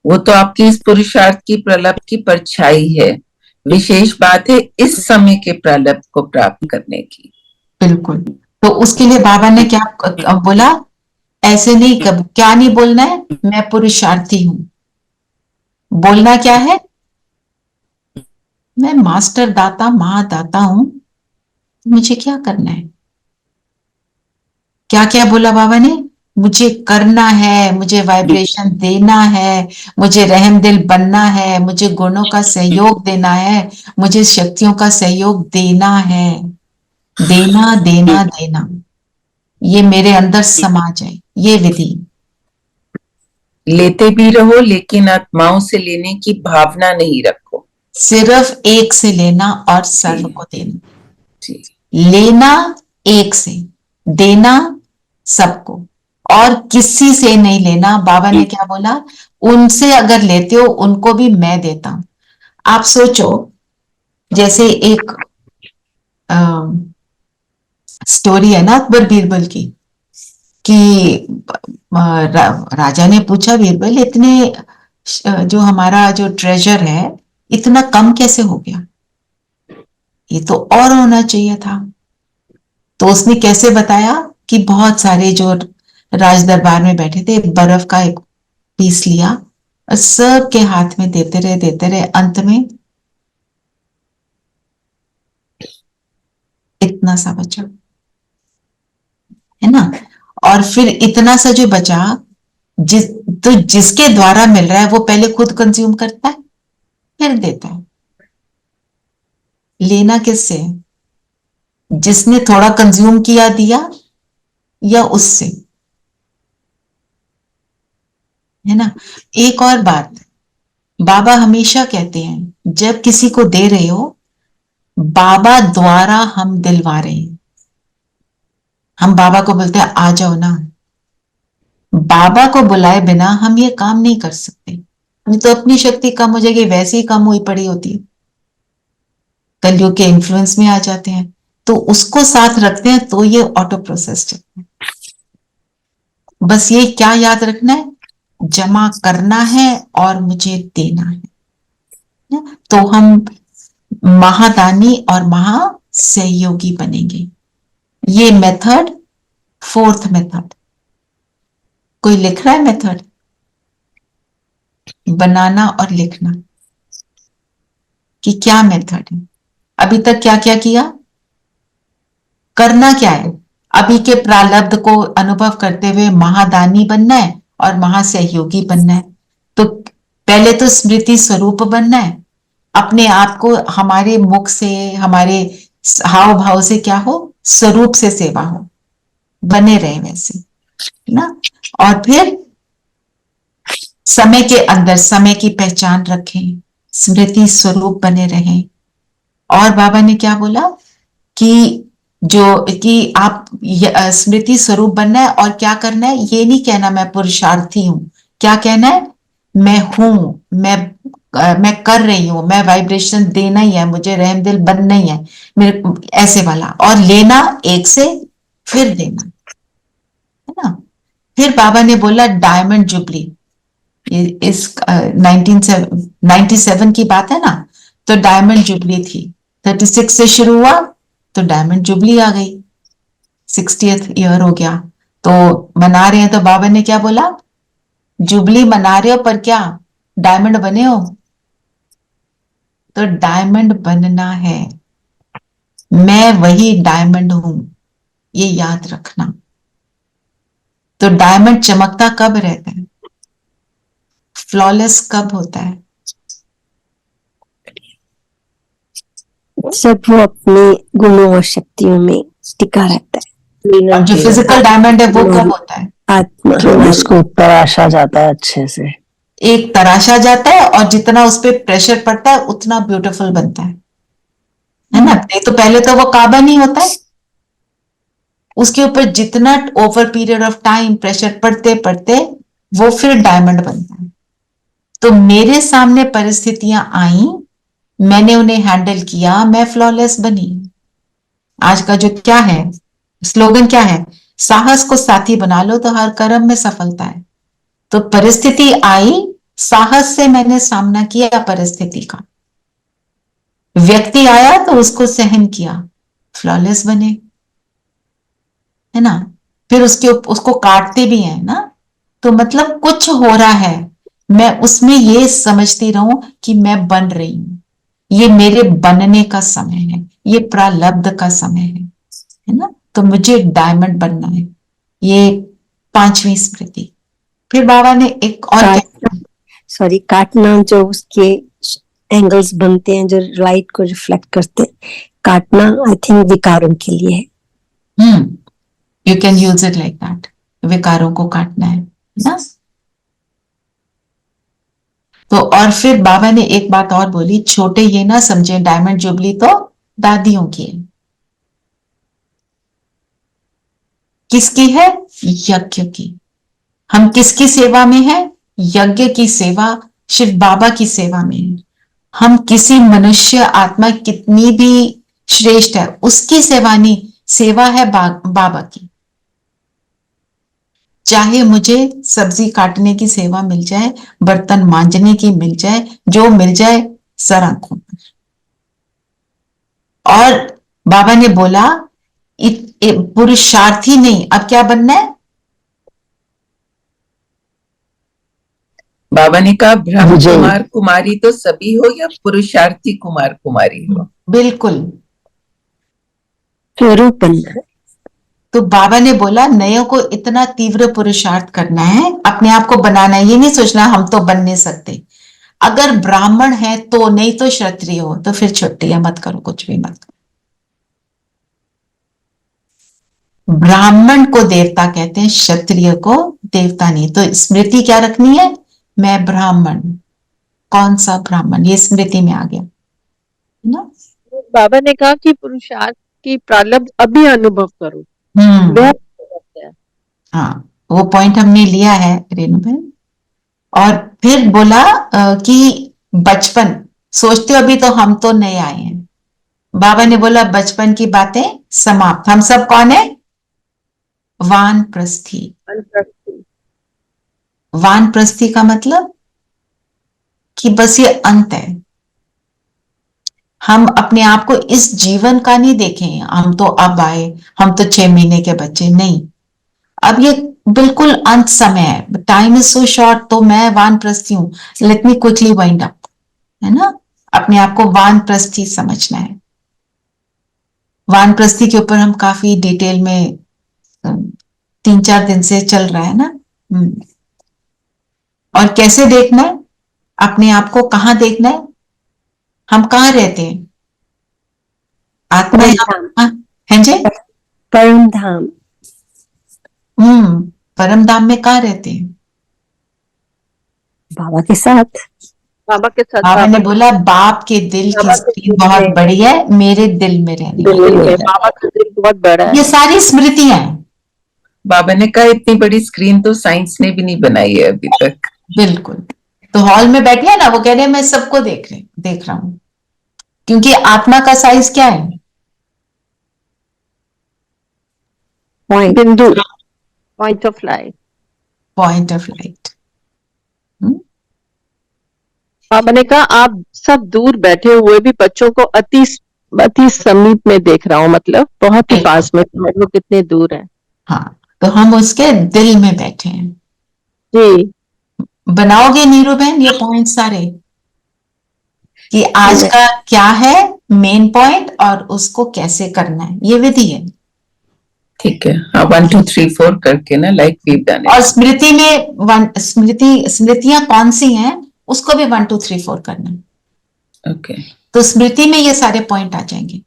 वो तो आपकी इस पुरुषार्थ की प्रारब्ध की परछाई है। विशेष बात है इस समय के प्रारब्ध को प्राप्त करने की। बिल्कुल। तो उसके लिए बाबा ने क्या बोला? ऐसे नहीं, कब क्या नहीं बोलना है? मैं पुरुषार्थी हूं। बोलना क्या है? मैं मास्टर दाता महादाता हूं, मुझे क्या करना है? क्या क्या बोला बाबा ने? मुझे करना है, मुझे वाइब्रेशन देना है, मुझे रहम दिल बनना है, मुझे गुणों का सहयोग देना है, मुझे शक्तियों का सहयोग देना है। देना देना देना, ये मेरे अंदर समा जाए, ये विधि। लेते भी रहो लेकिन आत्माओं से लेने की भावना नहीं रखो। सिर्फ एक से लेना और सर्व को देना। जी। लेना एक से, देना सबको, और किसी से नहीं लेना। बाबा ने क्या बोला? उनसे अगर लेते हो उनको भी मैं देता हूं। आप सोचो, जैसे एक स्टोरी है ना अकबर बीरबल की, कि राजा ने पूछा, बीरबल इतने जो हमारा जो ट्रेजर है इतना कम कैसे हो गया? ये तो और होना चाहिए था। तो उसने कैसे बताया कि बहुत सारे जो राज दरबार में बैठे थे, बर्फ का एक पीस लिया और सबके हाथ में देते रहे, अंत में इतना सा बचा, है ना? और फिर इतना सा जो बचा, जिसके द्वारा मिल रहा है वो पहले खुद कंज्यूम करता है, फिर देता है। लेना किससे है? जिसने थोड़ा कंज्यूम किया दिया, या उससे, है ना? एक और बात, बाबा हमेशा कहते हैं जब किसी को दे रहे हो, बाबा द्वारा हम दिलवा रहे हैं। हम बाबा को बोलते हैं आ जाओ ना। बाबा को बुलाए बिना हम ये काम नहीं कर सकते। नहीं तो अपनी शक्ति कम हो जाएगी, वैसे ही कम हुई पड़ी होती है, कलयुग के इन्फ्लुएंस में आ जाते हैं। तो उसको साथ रखते हैं तो ये ऑटो प्रोसेस चलता है। बस ये क्या याद रखना है? जमा करना है और मुझे देना है। तो हम महादानी और महा सहयोगी बनेंगे। ये मेथड, फोर्थ मेथड। कोई लिख रहा है मेथड? बनाना और लिखना कि क्या मेथड है। अभी तक क्या क्या किया? करना क्या है? अभी के प्रारब्ध को अनुभव करते हुए महादानी बनना है और महासहयोगी बनना है। तो पहले तो स्मृति स्वरूप बनना है, अपने आप को हमारे मुख से, हमारे हाव भाव से क्या हो? स्वरूप से सेवा हो, बने रहे वैसे, ना? और फिर समय के अंदर समय की पहचान रखें, स्मृति स्वरूप बने रहें। और बाबा ने क्या बोला कि कि आप स्मृति स्वरूप बनना है और क्या करना है? ये नहीं कहना मैं पुरुषार्थी हूं, क्या कहना है? मैं हूं, मैं कर रही हूं, मैं वाइब्रेशन देना ही है, मुझे रहम दिल बनना ही है, मेरे ऐसे वाला। और लेना एक से, फिर देना, है ना? फिर बाबा ने बोला डायमंड जुबली, ये इस 1997 की बात है ना, तो डायमंड जुबली थी। 36 से शुरू हुआ तो डायमंड जुबली आ गई, 60th ईयर हो गया, तो मना रहे हैं। तो बाबा ने क्या बोला? जुबली मना रहे हो पर क्या डायमंड बने हो? तो डायमंड बनना है, मैं वही डायमंड हूं, ये याद रखना। तो डायमंड चमकता कब रहता है? फ्लॉलेस कब होता है? जब वो अपने गुणों और शक्तियों में टिका रहता है। और जो फिजिकल डायमंड है वो कब होता है? आत्मा जब उसको तराशा जाता है अच्छे से। एक तराशा जाता है और जितना उस पर प्रेशर पड़ता है उतना ब्यूटीफुल बनता है। है ना। नहीं तो पहले तो वो काबा नहीं होता है, उसके ऊपर जितना over period of time pressure पड़ते पड़ते वो फिर डायमंड बनता है। तो मेरे सामने परिस्थितियां आई, मैंने उन्हें हैंडल किया, मैं फ्लॉलेस बनी। आज का जो क्या है स्लोगन क्या है, साहस को साथी बना लो तो हर कर्म में सफलता है। तो परिस्थिति आई, साहस से मैंने सामना किया परिस्थिति का, व्यक्ति आया तो उसको सहन किया, फ्लॉलेस बने, है ना। फिर उसको काटते भी हैं ना, तो मतलब कुछ हो रहा है, मैं उसमें ये समझती रहूं कि मैं बन रही हूं, ये मेरे बनने का समय है, ये प्रारब्ध का समय है ना। तो मुझे डायमंड बनना है, ये 5वीं स्मृति। फिर बाबा ने एक और सॉरी, काटना जो उसके एंगल्स बनते हैं जो लाइट को रिफ्लेक्ट करते हैं, काटना आई थिंक विकारों के लिए है। You can use it like that, विकारों को काटना है ना। तो और फिर बाबा ने एक बात और बोली, छोटे ये ना समझे डायमंड जुबली तो दादियों की है। किसकी है? यज्ञ की। हम किसकी सेवा में है? यज्ञ की सेवा, शिव बाबा की सेवा में है। हम किसी मनुष्य आत्मा कितनी भी श्रेष्ठ है उसकी सेवा नहीं, सेवा है बाबा की। चाहे मुझे सब्जी काटने की सेवा मिल जाए, बर्तन मांजने की मिल जाए, जो मिल जाए सर आंखों पर। और बाबा ने बोला पुरुषार्थी नहीं, अब क्या बनना है? बाबा ने कहा ब्रह्म विजयी। कुमार कुमारी तो सभी हो या पुरुषार्थी कुमार कुमारी हो। बिल्कुल। स्वरूप बनना है। तो बाबा ने बोला नयों को इतना तीव्र पुरुषार्थ करना है, अपने आप को बनाना है, ये नहीं सोचना हम तो बन नहीं सकते। अगर ब्राह्मण है तो, नहीं तो क्षत्रिय हो, तो फिर छुट्टियां मत करो, कुछ भी मत करो। ब्राह्मण को देवता कहते हैं, क्षत्रिय को देवता नहीं। तो स्मृति क्या रखनी है? मैं ब्राह्मण। कौन सा ब्राह्मण? ये स्मृति में आ गया ना। बाबा ने कहा कि पुरुषार्थ की प्रारब्ध अभी अनुभव करो। वह है। हाँ, वो पॉइंट हमने लिया है रेणु बहन। और फिर बोला कि बचपन सोचते हो अभी तो हम तो नए आए हैं। बाबा ने बोला बचपन की बातें समाप्त। हम सब कौन है? वानप्रस्थी। वानप्रस्थी का मतलब कि बस ये अंत है। हम अपने आप को इस जीवन का नहीं देखें, हम तो अब आए, हम तो 6 महीने के बच्चे नहीं। अब ये बिल्कुल अंत समय है, टाइम इज सो शॉर्ट। तो मैं वानप्रस्थी हूं, let me quickly wind up, है ना। अपने आप को वानप्रस्थी समझना है। वानप्रस्थी के ऊपर हम काफी डिटेल में 3-4 दिन से चल रहा है ना। और कैसे देखना है अपने आप को? कहाँ देखना है? हम कहाँ रहते हैं? आत्मा है जी, परम धाम। परम धाम में कहाँ रहते हैं? बाबा के साथ। बाबा के साथ। बाबा ने बोला बाप के दिल की स्क्रीन बहुत बड़ी है, मेरे दिल में रहने वाले। बाबा का दिल बहुत बड़ा है। ये सारी स्मृतियां हैं। बाबा ने कहा इतनी बड़ी स्क्रीन तो साइंस ने भी नहीं बनाई है अभी तक। बिल्कुल। तो हॉल में बैठे हैं ना, वो कह रहे हैं मैं सबको देख रहा हूं, क्योंकि आत्मा का साइज क्या है? बिंदु, point of light. Point of light. बाबा ने कहा आप सब दूर बैठे हुए भी बच्चों को अति समीप में देख रहा हूँ, मतलब बहुत ही पास में, वो कितने दूर है। हाँ, तो हम उसके दिल में बैठे हैं जी। बनाओगे नीरू बहन ये पॉइंट सारे, कि आज का क्या है मेन पॉइंट और उसको कैसे करना है, ये विधि है। ठीक है, हाँ 1 2 3 4 करके ना, लाइक वी डन। और स्मृति में स्मृतियां कौन सी हैं उसको भी 1 2 3 4 करना है। ओके। तो स्मृति में ये सारे पॉइंट आ जाएंगे।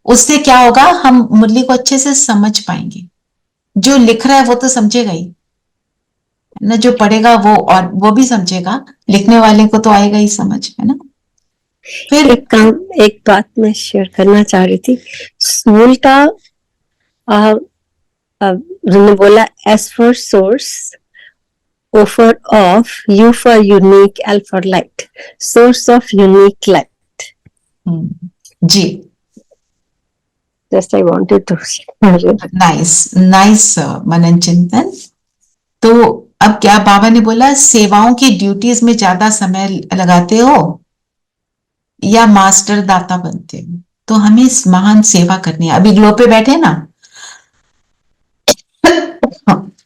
उससे क्या होगा, हम मुरली को अच्छे से समझ पाएंगे। जो लिख रहा है वो तो समझेगा ही ना, जो पढ़ेगा वो और वो भी समझेगा, लिखने वाले को तो आएगा ही समझ, है ना। फिर एक बात मैं शेयर करना चाह रही थी। सोल का उन्होंने बोला S for source, O for off, U for unique, L for light. Source of unique light. जी, Just I wanted to share. Nice मनन चिंतन। तो अब क्या बाबा ने बोला, सेवाओं की ड्यूटीज में ज्यादा समय लगाते हो या मास्टर दाता बनते हो? तो हमें इस महान सेवा करनी है। अभी ग्लो पे बैठे ना,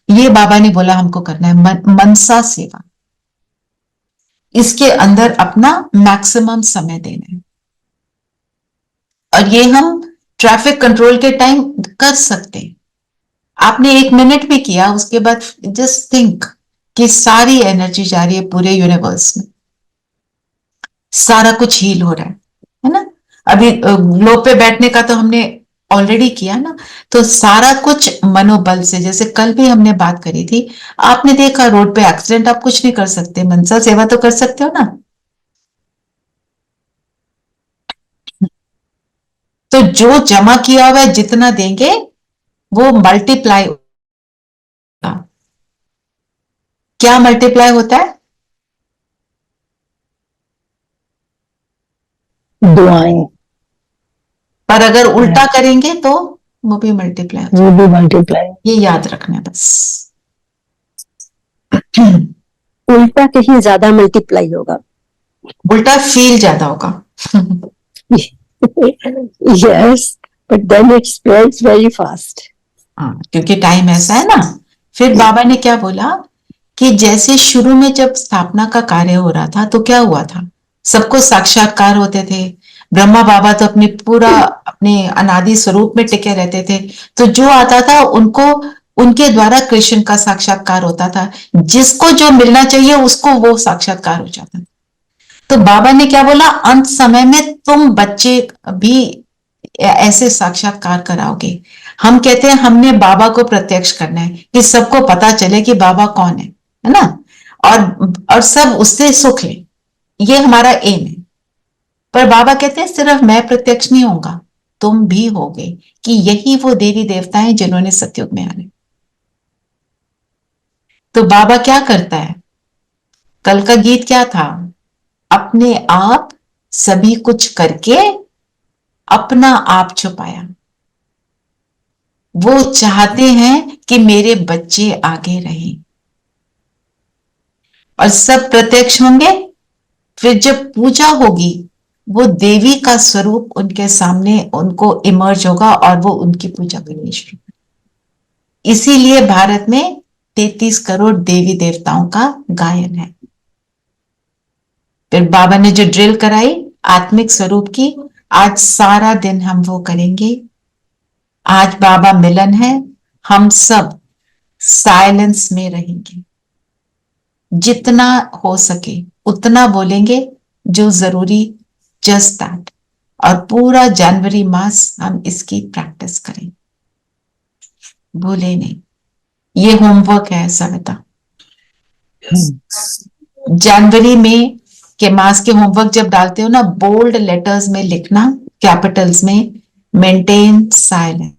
ये बाबा ने बोला हमको करना है मनसा सेवा। इसके अंदर अपना मैक्सिमम समय देना है, और ये हम ट्रैफिक कंट्रोल के टाइम कर सकते हैं। आपने 1 मिनट भी किया, उसके बाद जस्ट थिंक कि सारी एनर्जी जा रही है पूरे यूनिवर्स में, सारा कुछ हील हो रहा है ना। अभी ग्लो पे बैठने का तो हमने ऑलरेडी किया ना। तो सारा कुछ मनोबल से, जैसे कल भी हमने बात करी थी, आपने देखा रोड पे एक्सीडेंट, आप कुछ नहीं कर सकते, मनसा सेवा तो कर सकते हो ना। तो जो जमा किया हुआ है जितना देंगे वो मल्टीप्लाई होगा। क्या मल्टीप्लाई होता है? दुआएं। पर अगर उल्टा करेंगे तो वो भी मल्टीप्लाई हो वो भी मल्टीप्लाई। ये याद रखना है बस। उल्टा कहीं ज्यादा मल्टीप्लाई होगा। उल्टा फील ज्यादा होगा। Yes, but then it spreads very fast. हाँ, क्योंकि टाइम ऐसा है ना। फिर बाबा ने क्या बोला कि जैसे शुरू में जब स्थापना का कार्य हो रहा था तो क्या हुआ था, सबको साक्षात्कार होते थे। ब्रह्मा बाबा तो अपने अनादि स्वरूप में टिके रहते थे, तो जो आता था उनको उनके द्वारा कृष्ण का साक्षात्कार होता था। जिसको जो मिलना चाहिए उसको वो साक्षात्कार हो जाता था। तो बाबा ने क्या बोला, अंत समय में तुम बच्चे भी ऐसे साक्षात्कार कराओगे। हम कहते हैं हमने बाबा को प्रत्यक्ष करना है कि सबको पता चले कि बाबा कौन है ना, और सब उससे सुख ले, ये हमारा एम है। पर बाबा कहते हैं सिर्फ मैं प्रत्यक्ष नहीं होगा, तुम भी होगे, कि यही वो देवी देवता हैं जिन्होंने सतयुग में आने। तो बाबा क्या करता है, कल का गीत क्या था, अपने आप सभी कुछ करके अपना आप छुपाया। वो चाहते हैं कि मेरे बच्चे आगे रहें और सब प्रत्यक्ष होंगे। फिर जब पूजा होगी वो देवी का स्वरूप उनके सामने उनको इमर्ज होगा और वो उनकी पूजा करनी शुरू करेंगे। इसीलिए भारत में 33 करोड़ देवी देवताओं का गायन है। फिर बाबा ने जो ड्रिल कराई आत्मिक स्वरूप की, आज सारा दिन हम वो करेंगे। आज बाबा मिलन है, हम सब साइलेंस में रहेंगे, जितना हो सके उतना बोलेंगे जो जरूरी, जस्ट दैट। और पूरा जनवरी मास हम इसकी प्रैक्टिस करें, भूले नहीं। ये होमवर्क है सविता। जनवरी में के मास के होमवर्क जब डालते हो ना, बोल्ड लेटर्स में लिखना, कैपिटल्स में, मेंटेन साइलेंस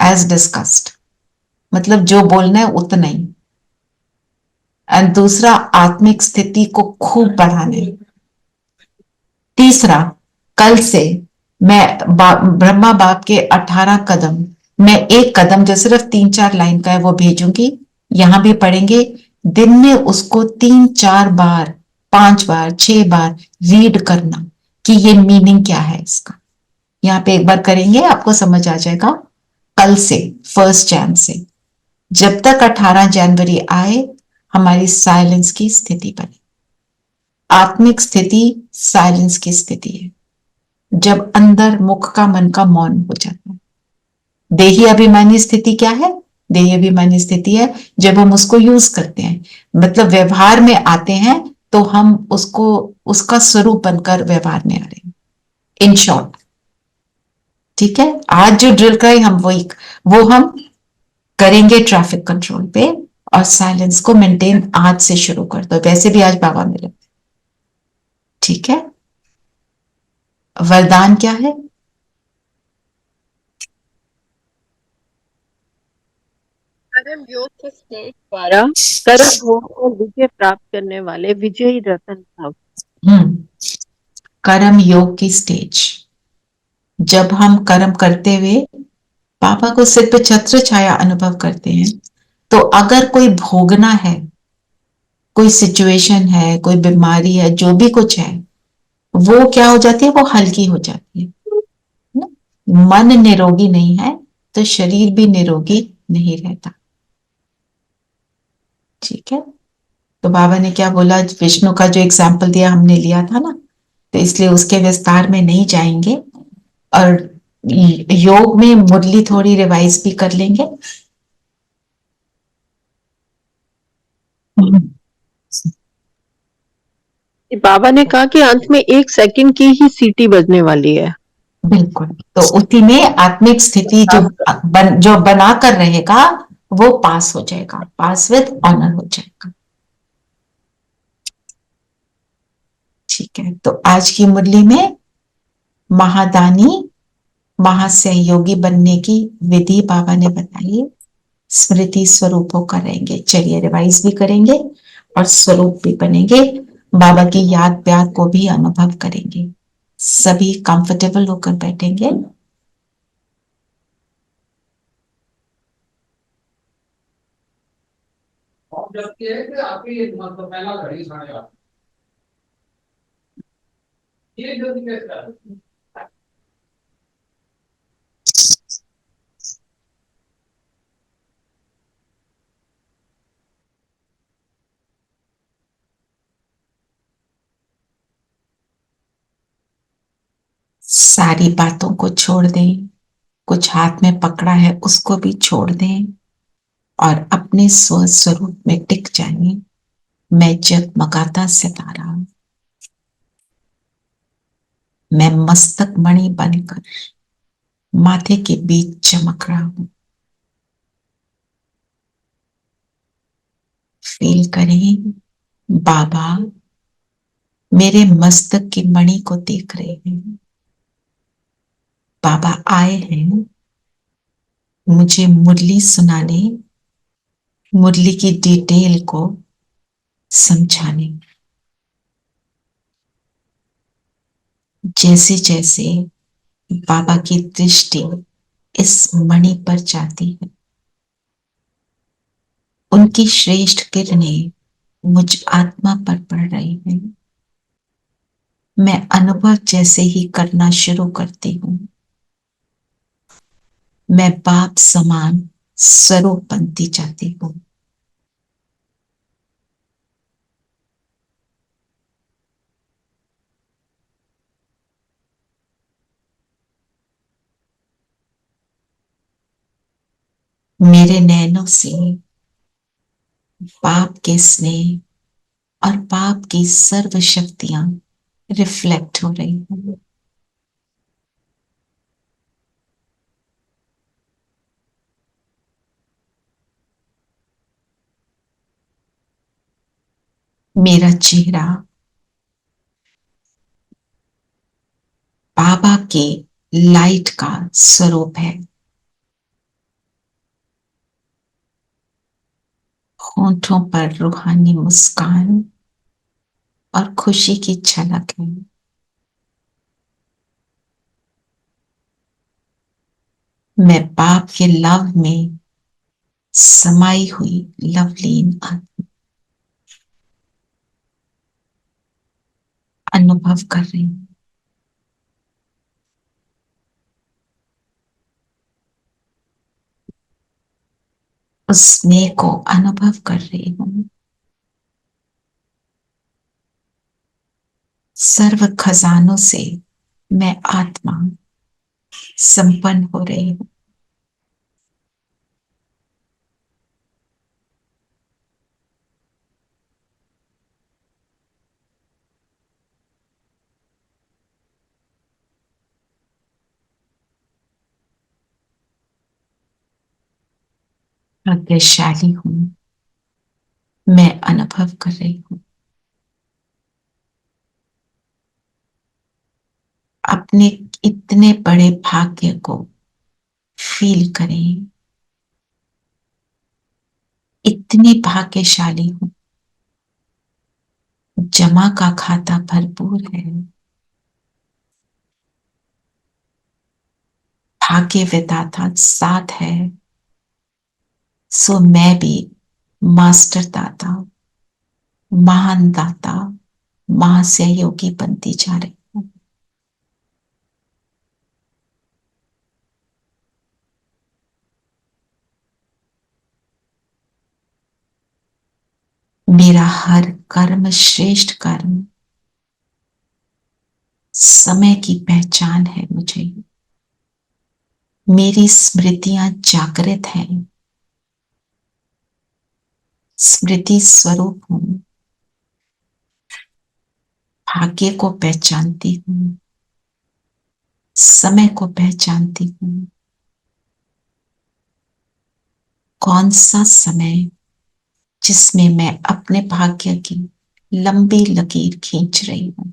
एज डिस्कस्ड, मतलब जो बोलना है उतना ही। एंड दूसरा, आत्मिक स्थिति को खूब बढ़ाना है। तीसरा, कल से मैं ब्रह्मा बाप के 18 कदम, मैं एक कदम जो सिर्फ 3-4 लाइन का है वो भेजूंगी, यहां भी पढ़ेंगे। दिन में उसको 3-4 बार, 5 बार, 6 बार रीड करना कि ये मीनिंग क्या है इसका। यहाँ पे एक बार करेंगे, आपको समझ आ जाएगा। कल से 1 जनवरी से जब तक 18 जनवरी आए, हमारी साइलेंस की स्थिति बने। आत्मिक स्थिति साइलेंस की स्थिति है, जब अंदर मुख का मन का मौन हो जाता है। देही अभिमानी स्थिति क्या है? देही अभिमानी स्थिति है जब हम उसको यूज करते हैं, मतलब व्यवहार में आते हैं, तो हम उसको उसका स्वरूप बनकर व्यवहार में आ रहे हैं, इन शॉर्ट। ठीक है, आज जो ड्रिल कराई हम वो हम करेंगे ट्रैफिक कंट्रोल पे, और साइलेंस को मेंटेन आज से शुरू कर दो। वैसे भी आज बाबा मिले, ठीक है। वरदान क्या है? कर्म योग के स्टेज द्वारा कर्म भोग और विजय प्राप्त करने वाले विजयी रतन भव। हम्म, कर्म योग की स्टेज। जब हम कर्म करते हुए पापा को सिर पे छत्र छाया अनुभव करते हैं, तो अगर कोई भोगना है, कोई सिचुएशन है, कोई बीमारी है, जो भी कुछ है, वो क्या हो जाती है? वो हल्की हो जाती है ना? मन निरोगी नहीं है तो शरीर भी निरोगी नहीं रहता, ठीक है। तो बाबा ने क्या बोला, विष्णु का जो एग्जाम्पल दिया हमने लिया था ना, तो इसलिए उसके विस्तार में नहीं जाएंगे। और योग में मुरली थोड़ी रिवाइज भी कर लेंगे। बाबा ने कहा कि अंत में 1 सेकंड की ही सीटी बजने वाली है। बिल्कुल, तो उसी में आत्मिक स्थिति जो बना कर रहेगा वो पास हो जाएगा, पास विद ऑनर हो जाएगा, ठीक है। तो आज की मुरली में महादानी महासहयोगी बनने की विधि बाबा ने बताई, स्मृति स्वरूपों का रहेंगे। चलिए रिवाइज भी करेंगे और स्वरूप भी बनेंगे, बाबा की याद प्यार को भी अनुभव करेंगे। सभी कंफर्टेबल होकर बैठेंगे। सारी बातों को छोड़ दें, कुछ हाथ में पकड़ा है उसको भी छोड़ दें और अपने स्व स्वरूप में टिक जाइए। मैं जगमगाता सितारा, मैं मस्तक मणि बनकर माथे के बीच चमक रहा हूं। फील करें बाबा मेरे मस्तक की मणि को देख रहे हैं। बाबा आए हैं मुझे मुरली सुनाने, मुरली की डिटेल को समझाने। जैसे जैसे बाबा की दृष्टि इस मणि पर जाती है, उनकी श्रेष्ठ किरणें मुझ आत्मा पर पड़ रही हैं। मैं अनुभव जैसे ही करना शुरू करती हूँ, मैं बाप समान स्वरूप बनती जाती हूँ। मेरे नैनों से बाप के स्नेह और बाप की सर्व शक्तियां रिफ्लेक्ट हो रही हैं। मेरा चेहरा बाबा के लाइट का स्वरूप है। होंठों पर रूहानी मुस्कान और खुशी की झलक है। मैं बाप के लव में समाई हुई लवलीन आत्मा अनुभव कर रही हूं। उस स्नेह को अनुभव कर रही हूं। सर्व खजानों से मैं आत्मा संपन्न हो रही हूं। भाग्यशाली हूं मैं अनुभव कर रही हूं। अपने इतने बड़े भाग्य को फील करें। इतनी भाग्यशाली हूं, जमा का खाता भरपूर है। भाग्य विधाता साथ है, सो मैं भी मास्टर दाता, महान दाता, महासहयोगी बनती जा रही हूं। मेरा हर कर्म श्रेष्ठ कर्म समय की पहचान है मुझे। मेरी स्मृतियां जागृत हैं, स्मृति स्वरूप हूं। भाग्य को पहचानती हूं, समय को पहचानती हूं। कौन सा समय जिसमें मैं अपने भाग्य की लंबी लकीर खींच रही हूं।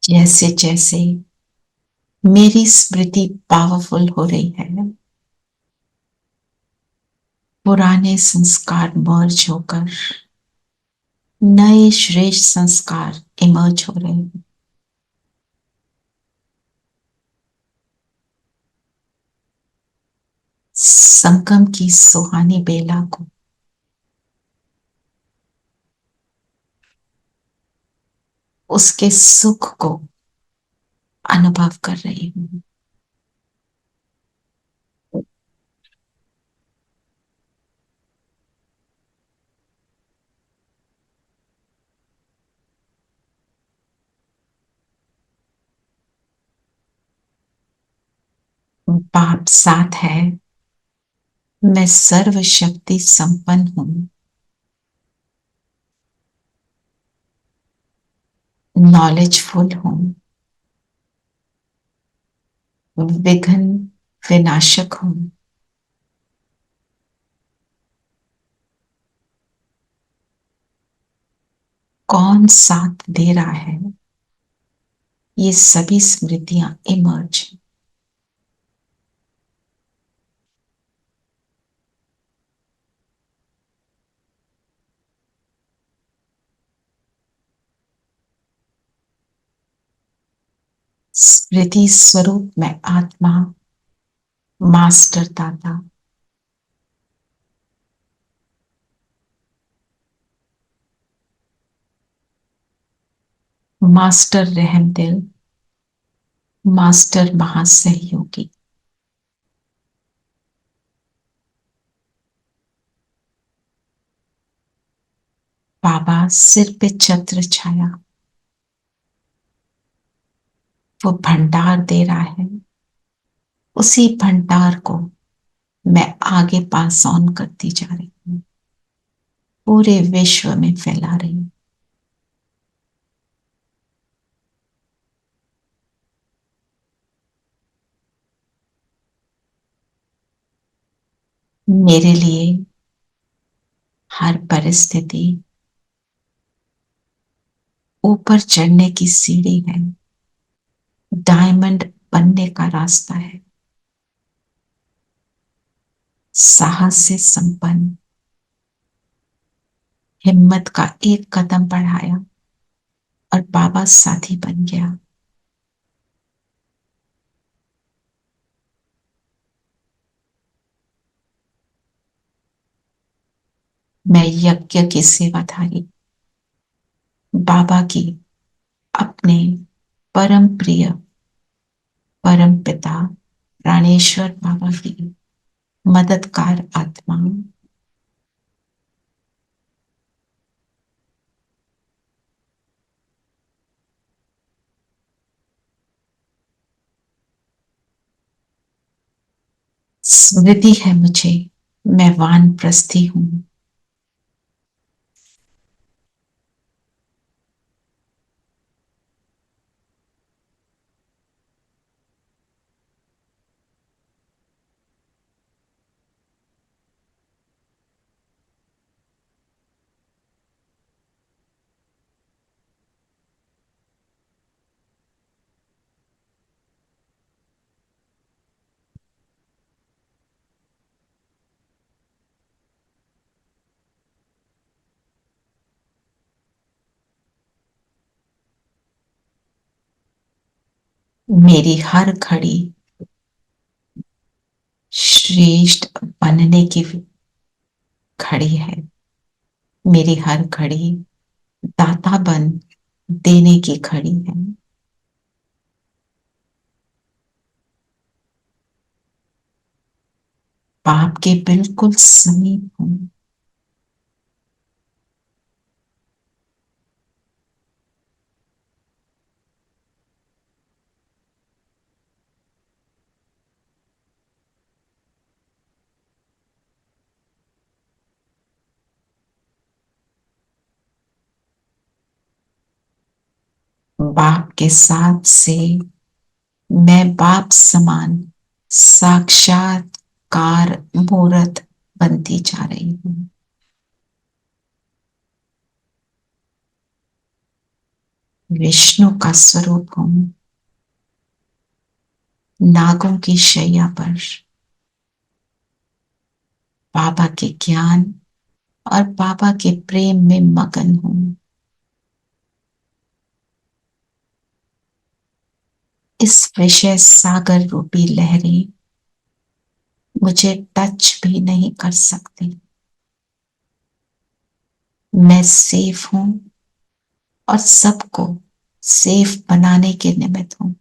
जैसे जैसे मेरी स्मृति पावरफुल हो रही है, पुराने संस्कार मर्ज होकर नए श्रेष्ठ संस्कार इमर्ज हो रहे हैं। संगम की सुहानी बेला को उसके सुख को अनुभव कर रही हूं। बाप साथ है, मैं सर्वशक्ति संपन्न हूं। नॉलेजफुल हूं, विघ्न विनाशक हूं। कौन साथ दे रहा है, ये सभी स्मृतियां इमर्ज। स्मृति स्वरूप में आत्मा, मास्टर दाता, मास्टर रहमदिल, मास्टर महासहयोगी। बाबा सिर पे छत्र छाया, वो भंडार दे रहा है। उसी भंडार को मैं आगे पास ऑन करती जा रही हूं, पूरे विश्व में फैला रही हूं। मेरे लिए हर परिस्थिति ऊपर चढ़ने की सीढ़ी है, डायमंड बनने का रास्ता है। साहस से संपन्न, हिम्मत का एक कदम बढ़ाया और बाबा साथी बन गया। मैं यज्ञ की सेवाधारी, बाबा की अपने परम प्रिय परम पिता प्राणेश्वर बाबा की मददगार आत्मा। स्मृति है मुझे, मैं वानप्रस्थी हूं। मेरी हर घड़ी श्रेष्ठ बनने की घड़ी है। मेरी हर घड़ी दाता बन देने की घड़ी है। बाप के बिल्कुल समीप हूं। बाप के साथ से मैं बाप समान साक्षात्कार मूर्त बनती जा रही हूं। विष्णु का स्वरूप हूं। नागों की शैया पर बाबा के ज्ञान और बाबा के प्रेम में मगन हूं। इस विषय सागर रूपी लहरें मुझे टच भी नहीं कर सकती। मैं सेफ हूं और सबको सेफ बनाने के निमित्त हूं।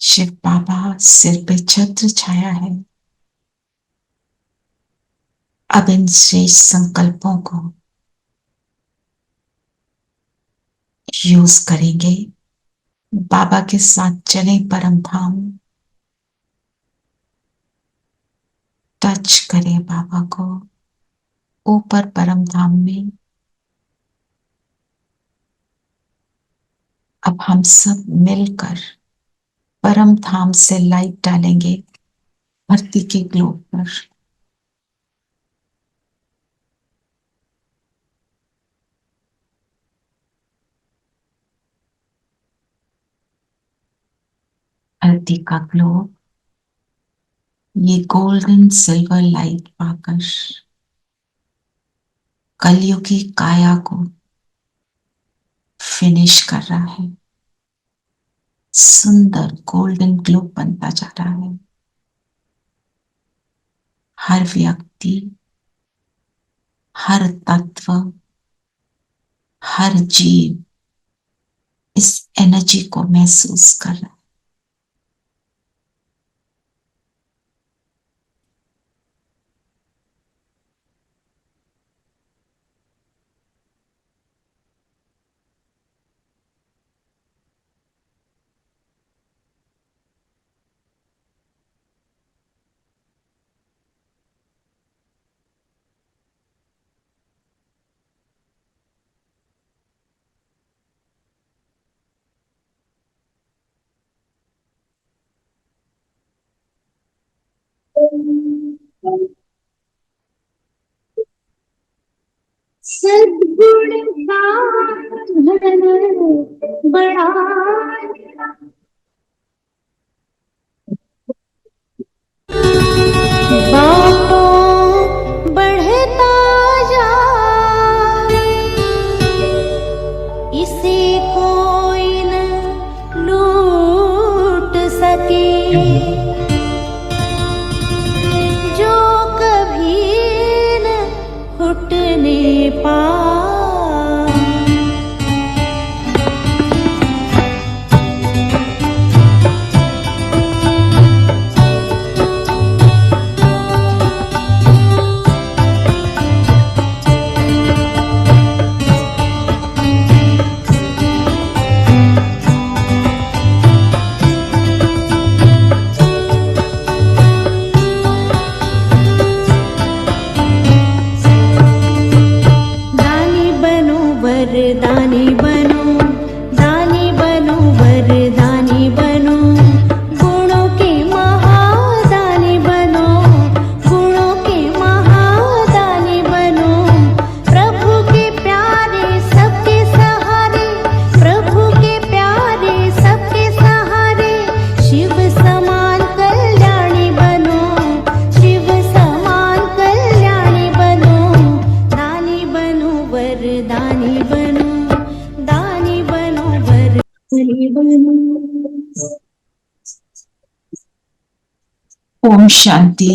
शिव बाबा सिर पे छत्र छाया है। अब इन श्रेष्ठ संकल्पों को यूज करेंगे। बाबा के साथ चले परम धाम। टच करें बाबा को ऊपर परम धाम में। अब हम सब मिलकर परम धाम से लाइट डालेंगे धरती के ग्लोब पर। धरती का ग्लोब ये गोल्डन सिल्वर लाइट पाकर कलयुगी काया को फिनिश कर रहा है। सुंदर गोल्डन ग्लोब बनता जा रहा है। हर व्यक्ति, हर तत्व, हर जीव इस एनर्जी को महसूस कर रहा है। सद्गुण साधन बड़ा बातों बढ़ता जाए, इसे कोई न लूट सके। जो कभी न फुटने पाए, दानी बनो वरदानी बनो, दानी बनो वरदानी बनो, गुणों के महादानी बनो, गुणों के महादानी बनो, प्रभु के प्यारे वरदानी बनो दानी बनो वरदानी बनो। ओम शांति।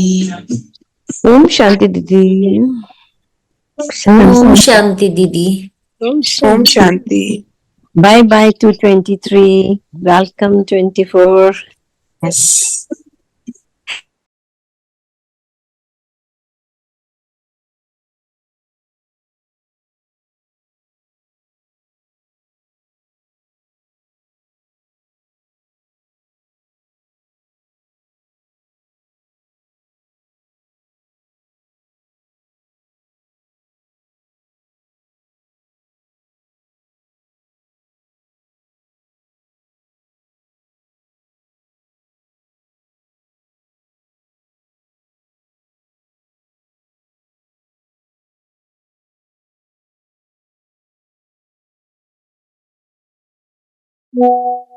ओम शांति दीदी। ओम शांति दीदी। ओम शांति। Bye bye to 23, welcome 24। Yes. वरदानी